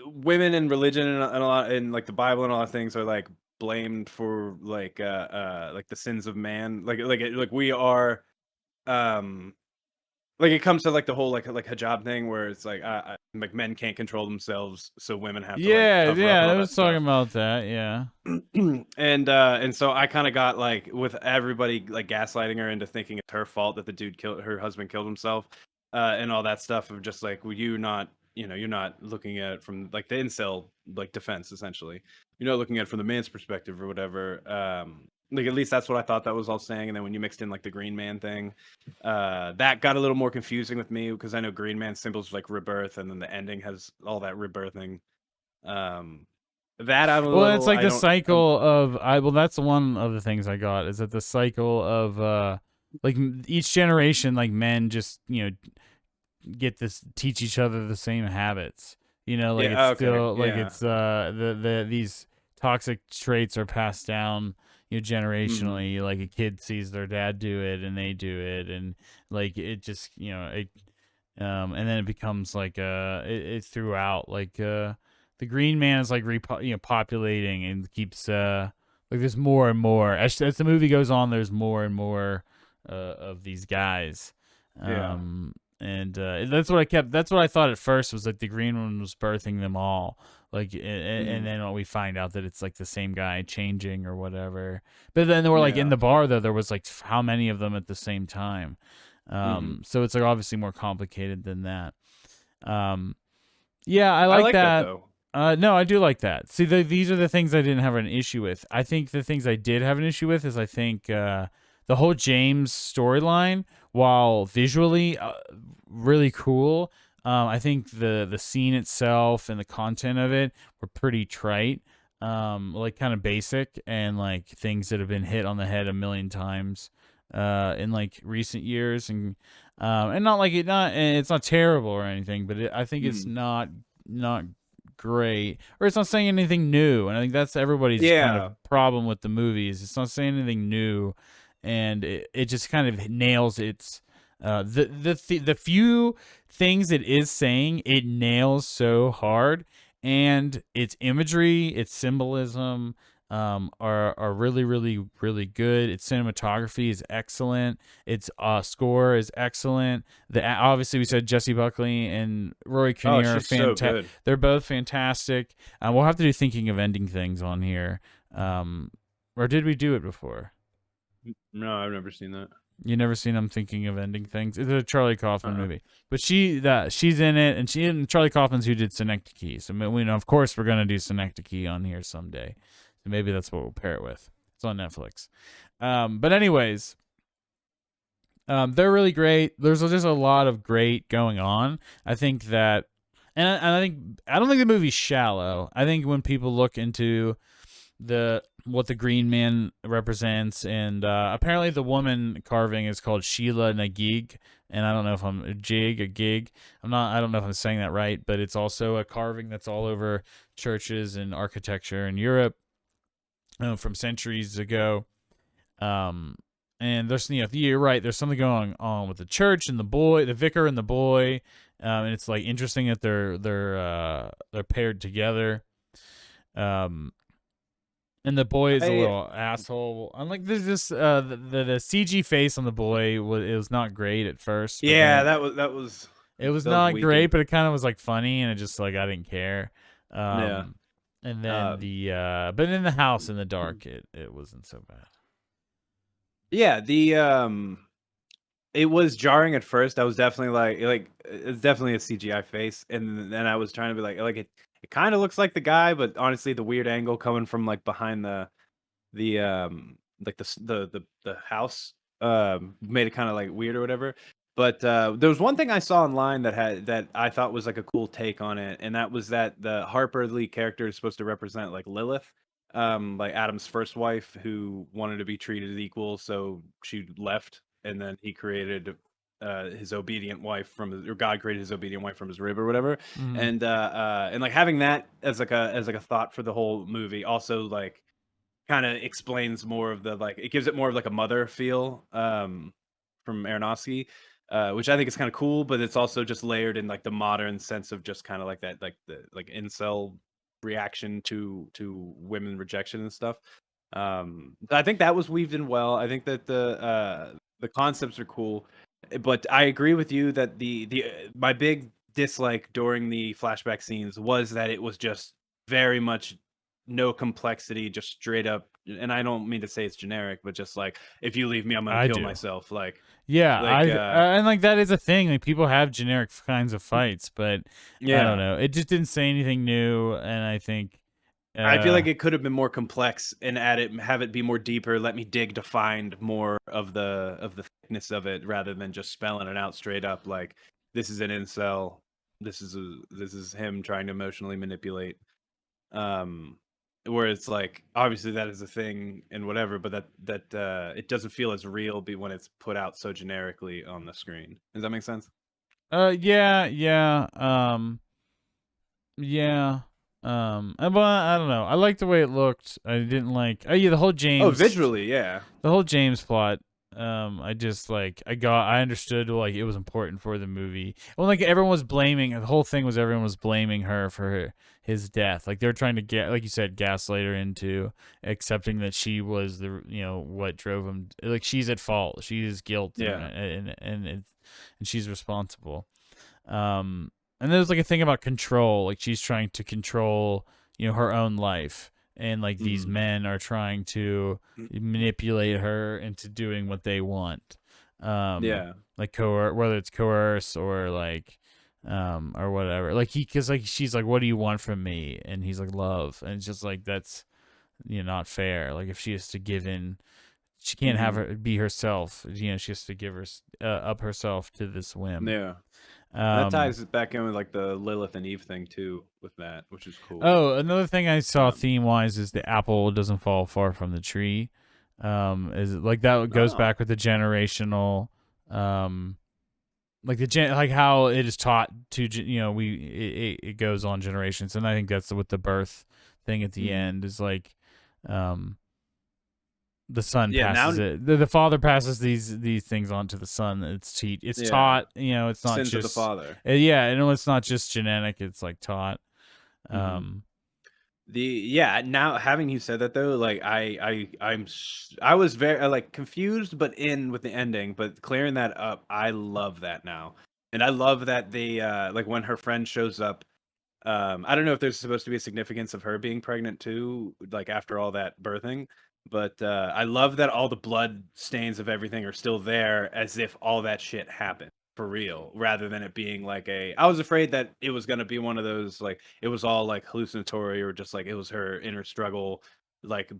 women and religion and a lot and like the Bible and all that things are like blamed for like the sins of man, like we are um like it comes to like the whole like hijab thing where it's like men can't control themselves so women have to like Yeah, cover up yeah. and I all that was talking stuff. about that. Yeah, And so I kind of got like with everybody like gaslighting her into thinking it's her fault that the dude killed her husband killed himself, and all that stuff of just like, well, you not you're not looking at it from like the incel like defense essentially. You're not looking at it from the man's perspective or whatever. Like at least that's what I thought that was all saying. And then when you mixed in like the Green Man thing, that got a little more confusing with me because I know Green Man symbols like rebirth, and then the ending has all that rebirthing. Um, that I'm a well, it's little like I the don't cycle of I. Well, that's one of the things I got is that the cycle of like each generation, like men just get this teach each other the same habits. Like it's Yeah. Okay. still like Yeah. it's these toxic traits are passed down, Hmm. generationally. Like a kid sees their dad do it and they do it, and like it just it and then it becomes like it's throughout like the Green Man is like populating and keeps like there's more and more as the movie goes on. There's more and more of these guys, Yeah. and that's what I kept. That's what I thought at first was like the Green One was birthing them all. Like, and Hmm. then we find out that it's like the same guy changing or whatever. But then we're like in Yeah. the bar though. There was like how many of them at the same time? Hmm. So it's like obviously more complicated than that. Um, yeah, I I like like that that. though. No, I do like that. See, these are the things I didn't have an issue with. I think the things I did have an issue with is I think the whole James storyline, while visually really cool, I think the scene itself and the content of it were pretty trite, like kind of basic and like things that have been hit on the head a million times in like recent years, and not like it's not terrible or anything, but I think it's Hmm. not great, or it's not saying anything new. And I think that's everybody's kind of Yeah. problem with the movies. It's not saying anything new, and it just kind of nails its the few things it is saying, it nails so hard, and its imagery, its symbolism are really really good. Its cinematography is excellent. Its score is excellent. Obviously we said Jesse Buckley and Rory Oh, Kinnear are she's so fantastic. good. They're both fantastic. We'll have to do Thinking of Ending Things on here. Or did we do it before? No, I've never seen that. You never seen them Thinking of Ending Things? It's a Charlie Kaufman Uh-uh. movie, but she's in it, and Charlie Kaufman's who did Synecdoche. So we know, of course, we're gonna do Synecdoche on here someday. So maybe that's what we'll pair it with. It's on Netflix. But anyways, they're really great. There's just a lot of great going on. I think that, and I think I don't think the movie's shallow. I think when people look into the what the Green Man represents, and apparently the woman carving is called Sheila Nagig, and I don't know if I'm a jig a gig. I don't know if I'm saying that right, but it's also a carving that's all over churches and architecture in Europe from centuries ago. Um, and there's you're right. There's something going on with the church and the boy, the vicar and the boy, and it's like interesting that they're paired together. Um, and the boy is a I little asshole. I'm like, there's this the CG face on the boy was not great at first, but Yeah, then that was it was that was not weak. great, but it kind of was like funny, and it just like I didn't care. Yeah. Um, and then Um, but in the house in the dark, it wasn't so bad. yeah, it was jarring at first. I was definitely like it's definitely a CGI face, and then I was trying to be like it kind of looks like the guy, but honestly, the weird angle coming from like behind the like the house made it kind of like weird or whatever. But there was one thing I saw online that I thought was like a cool take on it, and that was that the Harper Lee character is supposed to represent like Lilith, like Adam's first wife who wanted to be treated as equal, so she left, and then he created his obedient wife or God created his obedient wife from his rib or whatever. Mm. And like having that as like a thought for the whole movie also like kind of explains more of the like it gives it more of like a mother feel from Aronofsky, which I think is kind of cool, but it's also just layered in like the modern sense of just kind of like that like the like incel reaction to women rejection and stuff. I think that was weaved in well. I think that the concepts are cool, but I agree with you that my big dislike during the flashback scenes was that it was just very much no complexity, just straight up. And I don't mean to say it's generic, but just like if you leave me, I'm gonna I kill do. myself. Yeah, Like and like that is a thing. Like people have generic kinds of fights, but I don't yeah. know. It just didn't say anything new, and I think I feel uh like it could have been more complex and have it be more deeper. Let me dig to find more of the thickness of it rather than just spelling it out straight up. Like this is an incel. This is him trying to emotionally manipulate. Um, where it's like obviously that is a thing and whatever, but it doesn't feel as real when it's put out so generically on the screen. Does that make sense? yeah, yeah. Yeah. But I don't know. I liked the way it looked. I didn't like. Oh yeah, Oh, visually, yeah. the whole James plot. I just like I understood like it was important for the movie. Well, like everyone was blaming the whole thing was everyone was blaming her for his death. Like they're trying to get, like you said, gaslight her into accepting that she was the what drove him. Like she's at fault. She is guilt Yeah. and she's responsible. Um, and there's like a thing about control. Like she's trying to control, her own life, and like these Mhm. men are trying to manipulate her into doing what they want. Yeah. Like whether it's coerce or whatever. Like because like she's like, "What do you want from me?" And he's like, "Love," and it's just like that's not fair. Like if she has to give in, she can't have Mhm. her be herself. She has to give her up herself to this whim. Yeah. And that Um, ties it back in with like the Lilith and Eve thing too with that, which is cool. Oh, another thing I saw Um, theme wise is the apple doesn't fall far from the tree. Is like that goes oh. back with the generational, like like how it is taught to it goes on generations, and I think that's with the birth thing at the Mhm. end is like, um, the son Yeah, now passes it. The father passes these things on to the son. It's yeah, taught. It's not sins of the just father. yeah. It's not just genetic. It's like taught. Mhm. Um, Now having you said that though, like I was very like confused but in with the ending, but clearing that up, I love that now. And I love that they like when her friend shows up. I don't know if there's supposed to be a significance of her being pregnant too, like after all that birthing, but I love that all the blood stains of everything are still there as if all that shit happened for real, rather than it being like a. I was afraid that it was gonna be one of those like it was all like hallucinatory or just like it was her inner struggle, like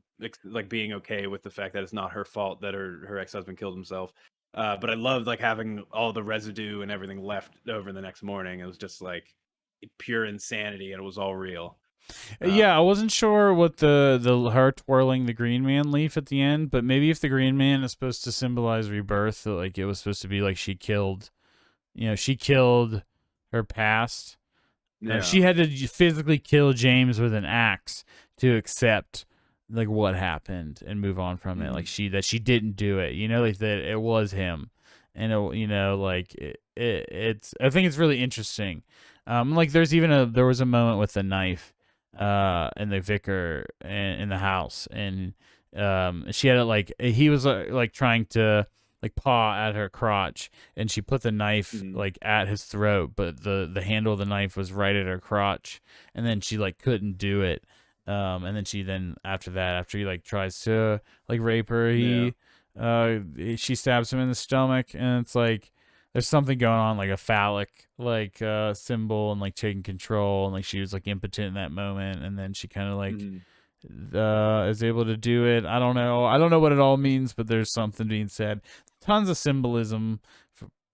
like being okay with the fact that it's not her fault that her ex husband killed himself. But I loved like having all the residue and everything left over the next morning. It was just like pure insanity and it was all real. Yeah, I Um, wasn't sure what the her twirling the Green Man leaf at the end, but maybe if the Green Man is supposed to symbolize rebirth, that, like it was supposed to be like she killed her past. yeah. She had to physically kill James with an axe to accept like what happened and move on from it. Like Mhm. she didn't do it. Like that it was him, and like it's. I think it's really interesting. Like there was a moment with the knife, and the vicar in the house, and she had it like he was like trying to like paw at her crotch, and she put the knife Mhm. like at his throat, but the handle of the knife was right at her crotch, and then she like couldn't do it. And then after that, after he like tries to like rape her, Yeah. uh she stabs him in the stomach, and it's like there's something going on, like a phallic like symbol, and like taking control, and like she was like impotent in that moment, and then she kind of like Mhm. is able to do it. I don't know what it all means, but there's something being said. Tons of symbolism,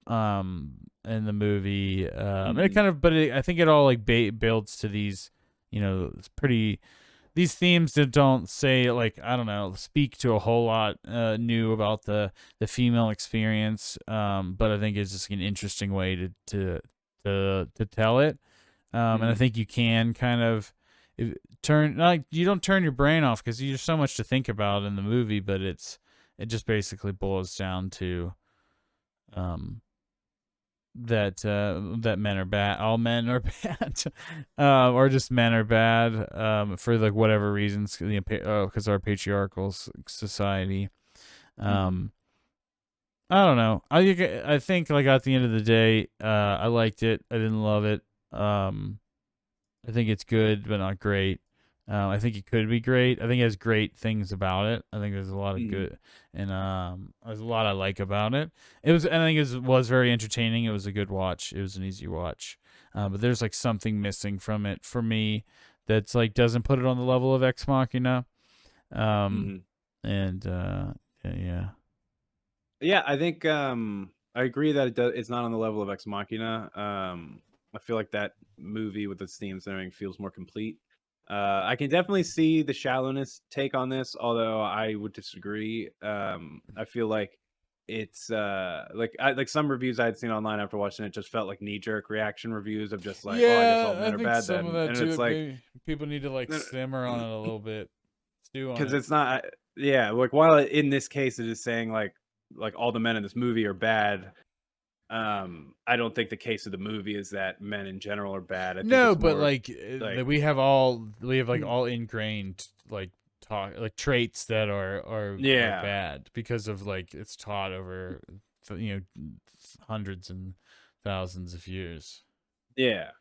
in the movie. And it Mhm. kind of, but I think it all like builds to these, pretty these themes that don't say like I don't know speak to a whole lot new about the female experience. But I think it's just an interesting way to tell it. And I Mhm. think you can kind of turn like you don't turn your brain off because there's so much to think about in the movie, but it just basically boils down to um that men are bad, all men are bad, or just men are bad, for like whatever reasons, because our patriarchal society. Mhm. Um, I don't know. I think like at the end of the day, I liked it. I didn't love it. Um, I think it's good, but not great. I think it could be great. I think it has great things about it. I think there's a lot of Mhm. good, and there's a lot I like about it. I think was very entertaining. It was a good watch. It was an easy watch. But there's like something missing from it for me that's like doesn't put it on the level of Ex Machina. Um, Mhm. and yeah. Yeah, I think I agree that it's not on the level of Ex Machina. I feel like that movie with its themes and everything feels more complete. I can definitely see the shallowness take on this, although I would disagree. I feel like it's like some reviews I had seen online after watching it just felt like knee-jerk reaction reviews of just like, oh, I guess all Yeah, I men are think bad some of then. that And too. it's like, Maybe people need to like simmer on it a little bit, stew on because it. it's not, yeah, like while in this case it is saying like all the men in this movie are bad. I don't think the case of the movie is that men in general are bad. I think No, it's but more like like, we have like all ingrained like talk like traits that are yeah, bad because of like it's taught over you know hundreds and thousands of years. yeah.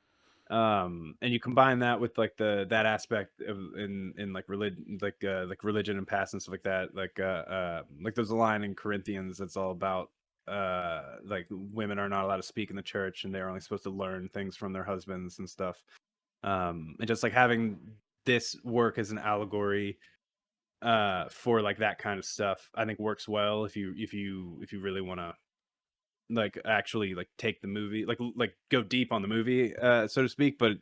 And you combine that with like that aspect of in like religion and past and stuff like that, like there's a line in Corinthians that's all about like women are not allowed to speak in the church and they're only supposed to learn things from their husbands and stuff. And just like having this work as an allegory for like that kind of stuff, I think works well if you really want to like actually like take the movie like go deep on the movie, so to speak. But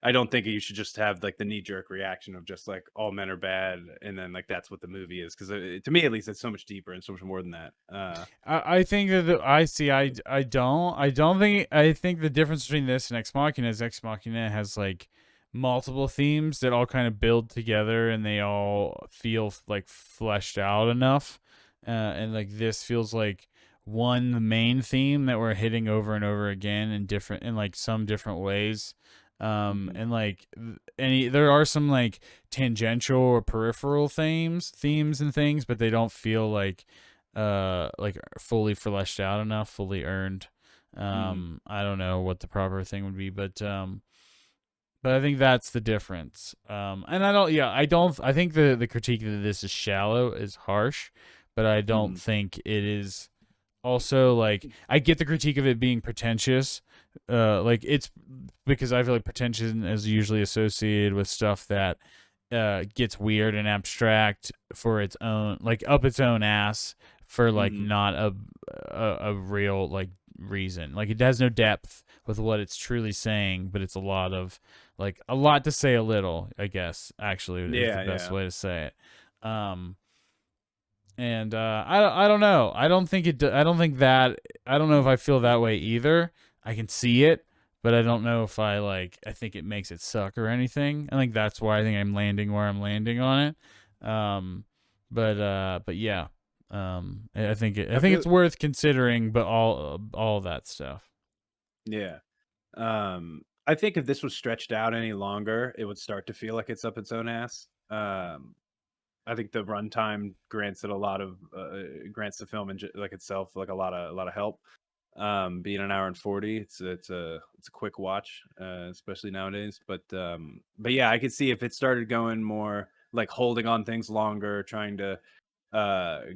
I don't think you should just have like the knee jerk reaction of just like all men are bad and then like that's what the movie is, because to me at least it's so much deeper and so much more than that. I think that I see. I don't think. I think the difference between this and Ex Machina is Ex Machina has like multiple themes that all kind of build together and they all feel like fleshed out enough. And like this feels like one main theme that we're hitting over and over again in like some different ways. Mhm. And like there are some like tangential or peripheral themes and things, but they don't feel like fully fleshed out enough, fully earned. Mhm. I don't know what the proper thing would be, but I think that's the difference. And I don't I think the critique that this is shallow is harsh, but I don't Mhm. think it is also like I get the critique of it being pretentious. Like it's because I feel like pretension is usually associated with stuff that gets weird and abstract for its own like up its own ass for like Mhm. not a real like reason. Like it has no depth with what it's truly saying, but it's a lot of like a lot to say a little, I guess, actually is the Yeah, best yeah. way to say it. And I don't know. I don't think that I don't know if I feel that way either. I can see it, but I don't know if I think it makes it suck or anything. I think that's why I think I'm landing where I'm landing on it. But yeah. I I think feel, it's worth considering, but all that stuff. yeah. I think if this was stretched out any longer, it would start to feel like it's up its own ass. I think the runtime grants it a lot of grants the film and like itself like a lot of help. Being an hour and 40, it's a quick watch, especially nowadays. But yeah, I could see if it started going more like holding on things longer, trying to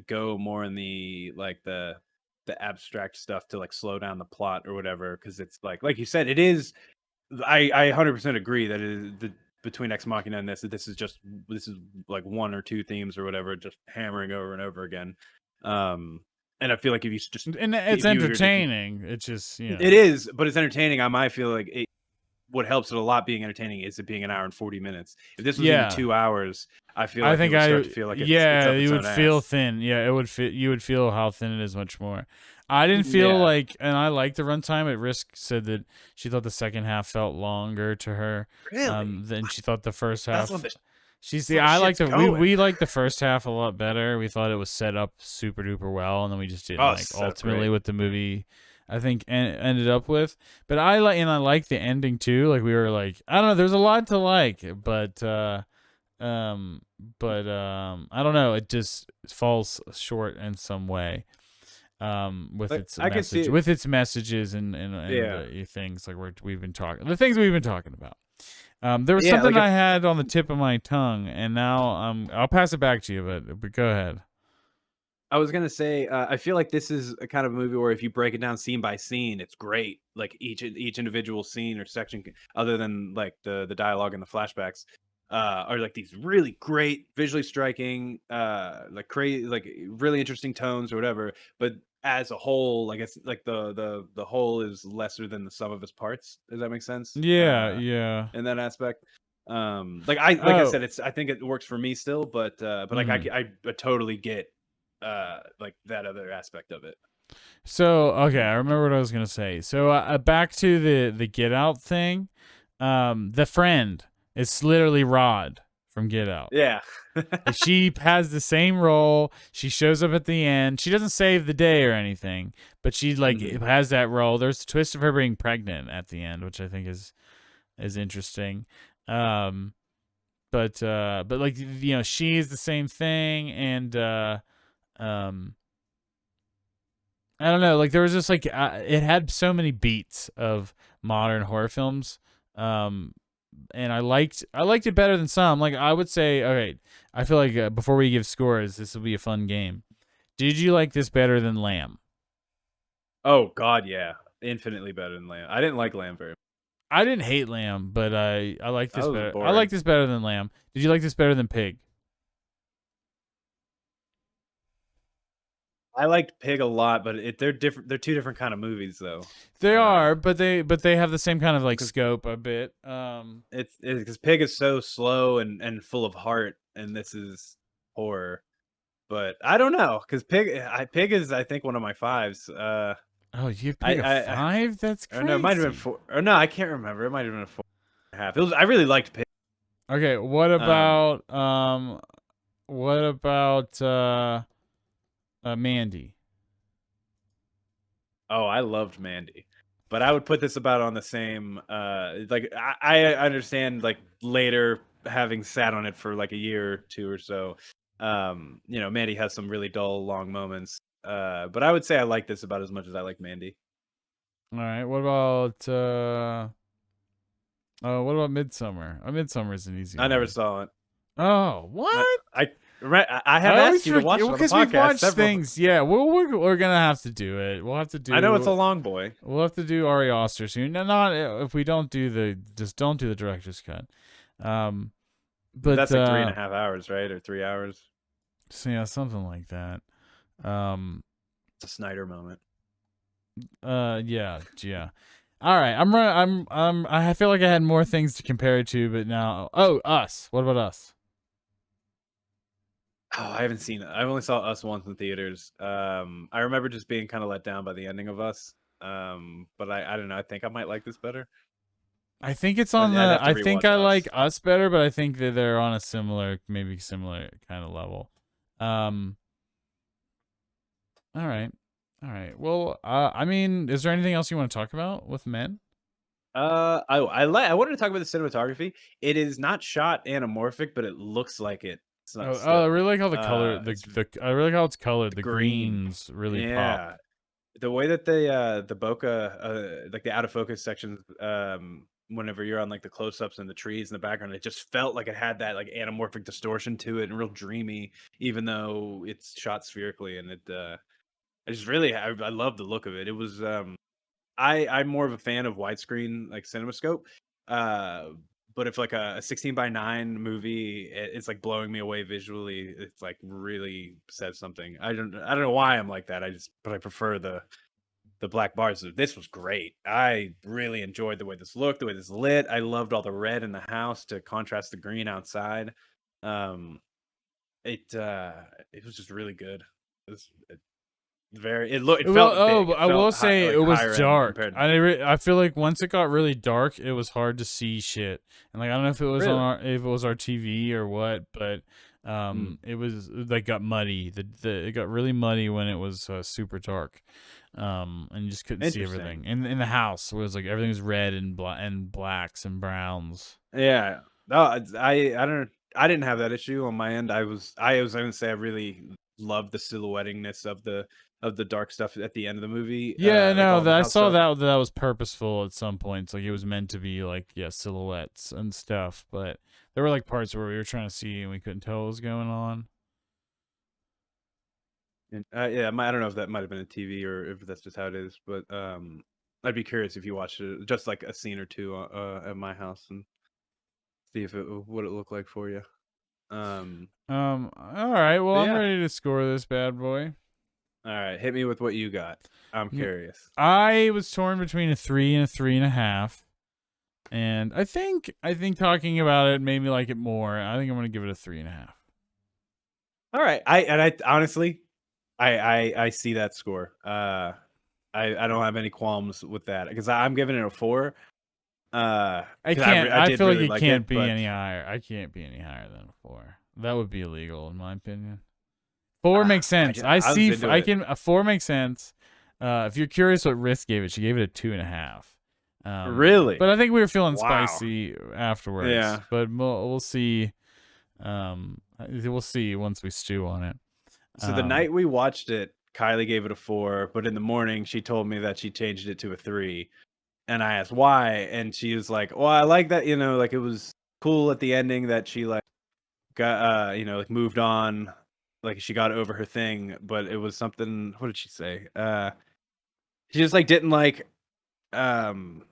go more in the abstract stuff to like slow down the plot or whatever, because it's like you said, it is. I 100% agree that it is between Ex Machina and this, that this is like one or two themes or whatever, just hammering over and over again. Um, and I feel like And it's if you were to entertaining. It's just, it is, but it's entertaining. I feel like what helps it a lot being entertaining is it being an hour and 40 minutes. If this was even yeah. 2 hours, I feel I like it think would start to feel like it's yeah, up its you own would feel ass. thin. Yeah, it would fit. You would feel how thin it is much more. I didn't feel Yeah, like, and I liked the runtime. At Risk said that she thought the second half felt longer to her, really. than she thought the first That's when half. She's that's the when the I liked shit's the going. we liked the first half a lot better. We thought it was set up super duper well, and then we just didn't Oh, like it's set up ultimately great. what the movie I think ended up with. But I like the ending too. Like we were like I don't know. There's a lot to like, um, but I don't know. It just falls short in some way. With Like its I could see message, it. with its messages and Yeah, the things like we've been talking, the things we've been talking about. There was yeah. something Like I if had on the tip of my tongue, and now I'll pass it back to you. But go ahead. I was gonna say, I feel like this is a kind of movie where if you break it down scene by scene, it's great. Like each individual scene or section, other than like the dialogue and the flashbacks, are like these really great, visually striking, like crazy, like really interesting tones or whatever. But as a whole, like it's like the whole is lesser than the sum of its parts. Does that make sense? Yeah, yeah. In that aspect. Like I Oh, said, I think it works for me still, but like mm-hmm. I totally get like that other aspect of it. So okay, I remember what I was gonna say. So back to the Get Out thing. The friend is literally Rod from Get Out. Yeah. Like she has the same role. She shows up at the end. She doesn't save the day or anything, but she like Mhm. has that role. There's a twist of her being pregnant at the end, which I think is interesting. Um, but like she is the same thing, and um, I don't know. Like there was just like it had so many beats of modern horror films. Um, and I liked it better than some. Like I would say, all right. I feel like before we give scores, this will be a fun game. Did you like this better than Lamb? Oh God, yeah, infinitely better than Lamb. I didn't like Lamb very. I didn't hate Lamb, but I like That this was better. I like boring. this better than Lamb. Did you like this better than Pig? I liked Pig a lot, but they're different. They're two different kind of movies, though. They are, but they have the same kind of like Because scope a bit. it's because Pig is so slow and full of heart, and this is horror. But I don't know, because Pig is I think one of my fives. Oh, you give Pig a I 5? That's or no, it might have been crazy. four. Or no, I can't remember. It might have been a 4.5. It was. I really liked Pig. Okay, Um. what about Mandy? Oh, I loved Mandy, but I would put this about on the same. Like I understand like later having sat on it for like a year or two or so. Mandy has some really dull long moments. But I would say I like this about as much as I like Mandy. All right, what about Midsummer? Midsummer is an easy I never one. saw it. Oh, I what? I, I I have asked always you to forget watch it on the because we've podcast watched several. things. Yeah, we're gonna have to do it. I know it's a long boy. We'll have to do Ari Aster soon. No, not if we don't do just don't do the director's cut. Um, but That's like 3.5 hours, right, or 3 hours. so yeah, something like that. Um, It's a Snyder moment. yeah, yeah. All right, I feel like I had more things to compare it to, but now, Us. What about Us? Oh, I haven't seen it. I only saw Us once in theaters. I remember just being kind of let down by the ending of Us. But I don't know. I think I might like this better. I think it's I'd, on I'd the. have to I think rewatch I like Us. Us better, but I think that they're on a maybe similar kind of level. Um. All right. All right. Well, I mean, is there anything else you want to talk about with Men? I wanted to talk about the cinematography. It is not shot anamorphic, but it looks like it. It's not I still. really like how the color, It's I really like how it's colored. the The green. greens really pop. Yeah, the way that they the bokeh like the out of focus sections whenever you're on like the close-ups and the trees in the background, it just felt like it had that like anamorphic distortion to it and real dreamy, even though it's shot spherically. And I just really I love the look of it. It was I'm more of a fan of widescreen like CinemaScope. uh but if like a 16 by 9 movie, it's like blowing me away visually. It's like really says something. I don't know why I'm like that. But I prefer the black bars. This was great. I really enjoyed the way this looked, the way this lit. I loved all the red in the house to contrast the green outside. Um, it was just really good. It very it looked it Well, felt big. but It I will felt say it like was higher end dark. compared. I feel like once it got really dark, it was hard to see shit. And like I don't know Really. if it was our TV or what, but Mm, it was like got muddy. It got really muddy when it was super dark. And you just couldn't see interesting. everything. And in the house was like everything was red and blacks and browns. Yeah. No, I don't. I didn't have that issue on my end. I was gonna say I really loved the silhouettingness of the dark stuff at the end of the movie. Yeah, Like no, all the I house saw stuff. that was purposeful at some points. Like it was meant to be like silhouettes and stuff, but there were like parts where we were trying to see and we couldn't tell what was going on. And, yeah, I don't know if that might have been a TV or if that's just how it is, but I'd be curious if you watched it, just like a scene or two at my house, and see if it what it looked like for you. Um, All right, well, but I'm yeah, ready to score this bad boy. all right, hit me with what you got. I'm Yeah, curious. I was torn between a 3 and a 3.5, and I think talking about it made me like it more. I think I'm gonna give it a 3.5. All right, I honestly I see that score. I don't have any qualms with that because I'm giving it a 4. I 'Cause can't. I I did feel like really it like can't it, be but any higher. I can't be any higher than a 4. That would be illegal in my opinion. 4 makes sense. I was into I it. can. A 4 makes sense. If you're curious what Risk gave it, she gave it a 2.5. Really? But I think we were feeling Wow. spicy afterwards. Yeah. But we'll see. We'll see once we stew on it. So the night we watched it, Kylie gave it a 4, but in the morning she told me that she changed it to a 3. And I asked why, and she was like, "Well, I like that, like it was cool at the ending that she like got like moved on, like she got over her thing, but it was something, what did she say? She just like didn't like um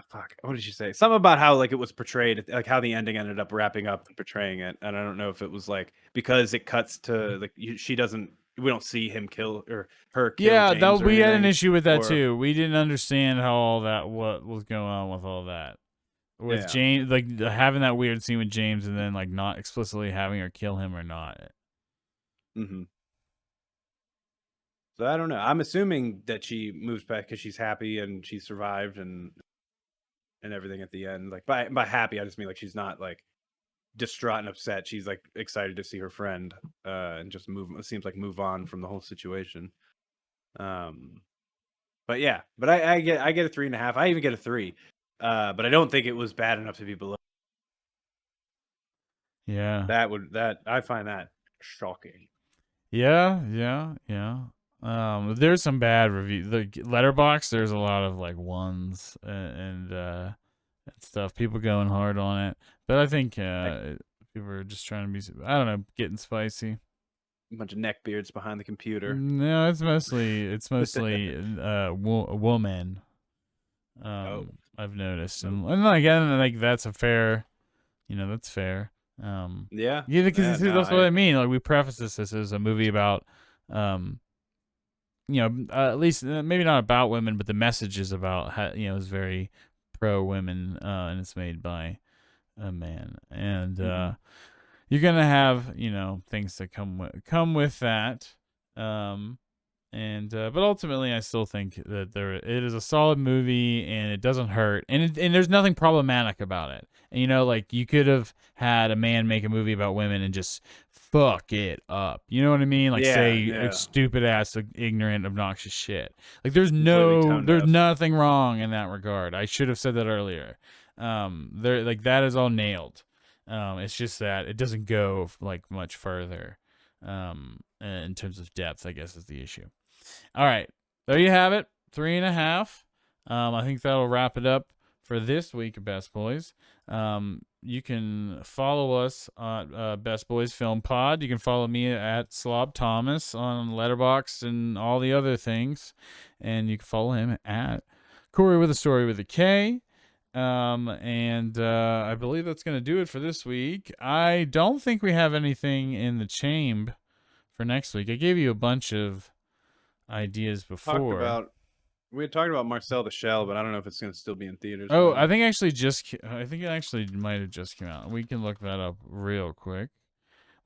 fuck. What did she say? Something about how like it was portrayed, like how the ending ended up wrapping up and portraying it. And I don't know if it was like because it cuts to like she doesn't. We don't see him kill or her kill Yeah, James that or we had an anything. issue with that Or too. We didn't understand how all that what was going on with all that. With yeah. James, like having that weird scene with James, and then like not explicitly having her kill him or not. hmm So I don't know. I'm assuming that she moves back because she's happy and she survived and everything at the end. Like by happy, I just mean like she's not like distraught and upset. She's like excited to see her friend and just move. It seems like move on from the whole situation. Um, But yeah, but I get a 3.5. I even get a 3. But I don't think it was bad enough to be below. Yeah. That I find that shocking. Yeah. There's some bad reviews. The letterbox, there's a lot of like ones and stuff. People going hard on it, but I think Like people are just trying to be. I don't know, getting spicy. a bunch of neckbeards behind the computer. No, it's mostly woman. Oh, I've noticed, oh, and again, like that's a fair. That's fair. yeah, Yeah, because yeah. No, that's what I mean. Like we preface this as a movie about um at least maybe not about women, but the message is about how, is very pro women, and it's made by a man, and hmm you're gonna have things that come with that, um, and but ultimately, I still think that it is a solid movie, and it doesn't hurt, and there's nothing problematic about it. And like you could have had a man make a movie about women and just fuck it up. You know what I mean? Like yeah, say yeah. stupid ass, ignorant, obnoxious shit. Like Completely tone there's deaf. nothing wrong in that regard. I should have said that earlier. There like that is all nailed. It's just that it doesn't go like much further. In terms of depth, I guess is the issue. All right. There you have it. 3.5. I think that'll wrap it up for this week of Best Boys. You can follow us on Best Boys Film Pod. You can follow me at Slob Thomas on Letterboxd and all the other things. And you can follow him at Kory with a Story with a K. And I believe that's going to do it for this week. I don't think we have anything in the chamber for next week. I gave you a bunch of ideas Talked before. about we had talked about Marcel the Shell, but I don't know if it's going to still be in theaters or Oh, not. I think it actually might have just came out. We can look that up real quick.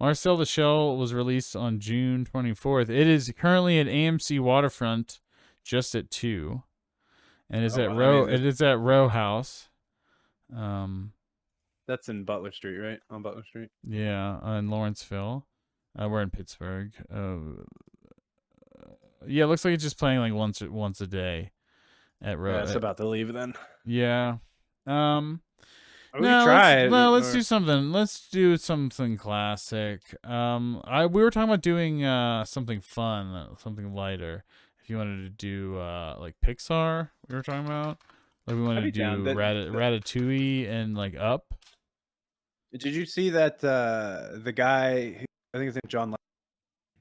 Marcel the Shell was released on June 24th. It is currently at AMC Waterfront, just at 2, and Oh, I mean, It is at Row House. that's in Butler Street, right? On Butler Street. Yeah, in Lawrenceville. We're in Pittsburgh. Yeah, it looks like it's just playing like once a day at Yeah, Row. it's about to leave then. Yeah. Um. We could No, try it. let's Or do something. Let's do something classic. We were talking about doing something fun, something lighter. If you wanted to do like Pixar, we were talking about. Like we wanted I'd to be down. do Ratatouille and like Up. Did you see that the guy? I think his name's John.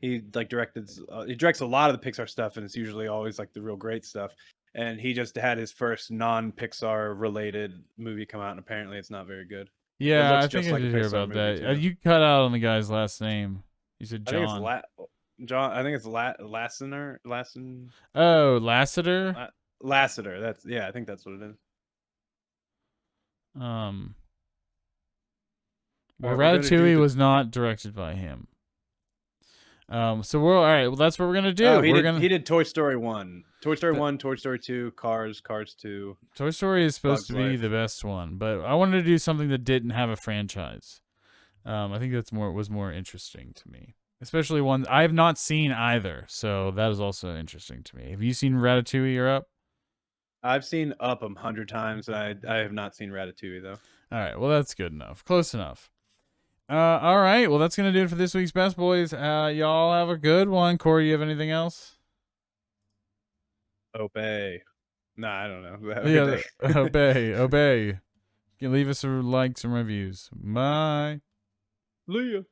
He like he directs a lot of the Pixar stuff, and it's usually always like the real great stuff. And he just had his first non-Pixar related movie come out, and apparently it's not very good. It Yeah, looks I think just I like a did hear Pixar about movie that. too. You cut out on the guy's last name. You said I think it's John. John. I think it's Oh, Lasseter. Lasseter. That's I think that's what it is. Um. All Well, right, we're gonna do Ratatouille the was not directed by him. So we're all right. Well, that's what we're gonna do. Oh, We're he gonna. did Toy Story 1. Toy Story 1, Toy Story 2, Cars 2, Toy Story is supposed Bugs to be the Life. best one, but I wanted to do something that didn't have a franchise. I think that's more interesting to me, especially one I have not seen either. So that is also interesting to me. Have you seen Ratatouille or Up? I've seen Up 100 times. I have not seen Ratatouille though. All right, well that's good enough, close enough. All right, well that's gonna do it for this week's Best Boys. Y'all have a good one. Kory, you have anything else? Obey. Nah, I don't know. Have a good Yeah, day. obey. You can leave us some likes and reviews. Bye. Leah.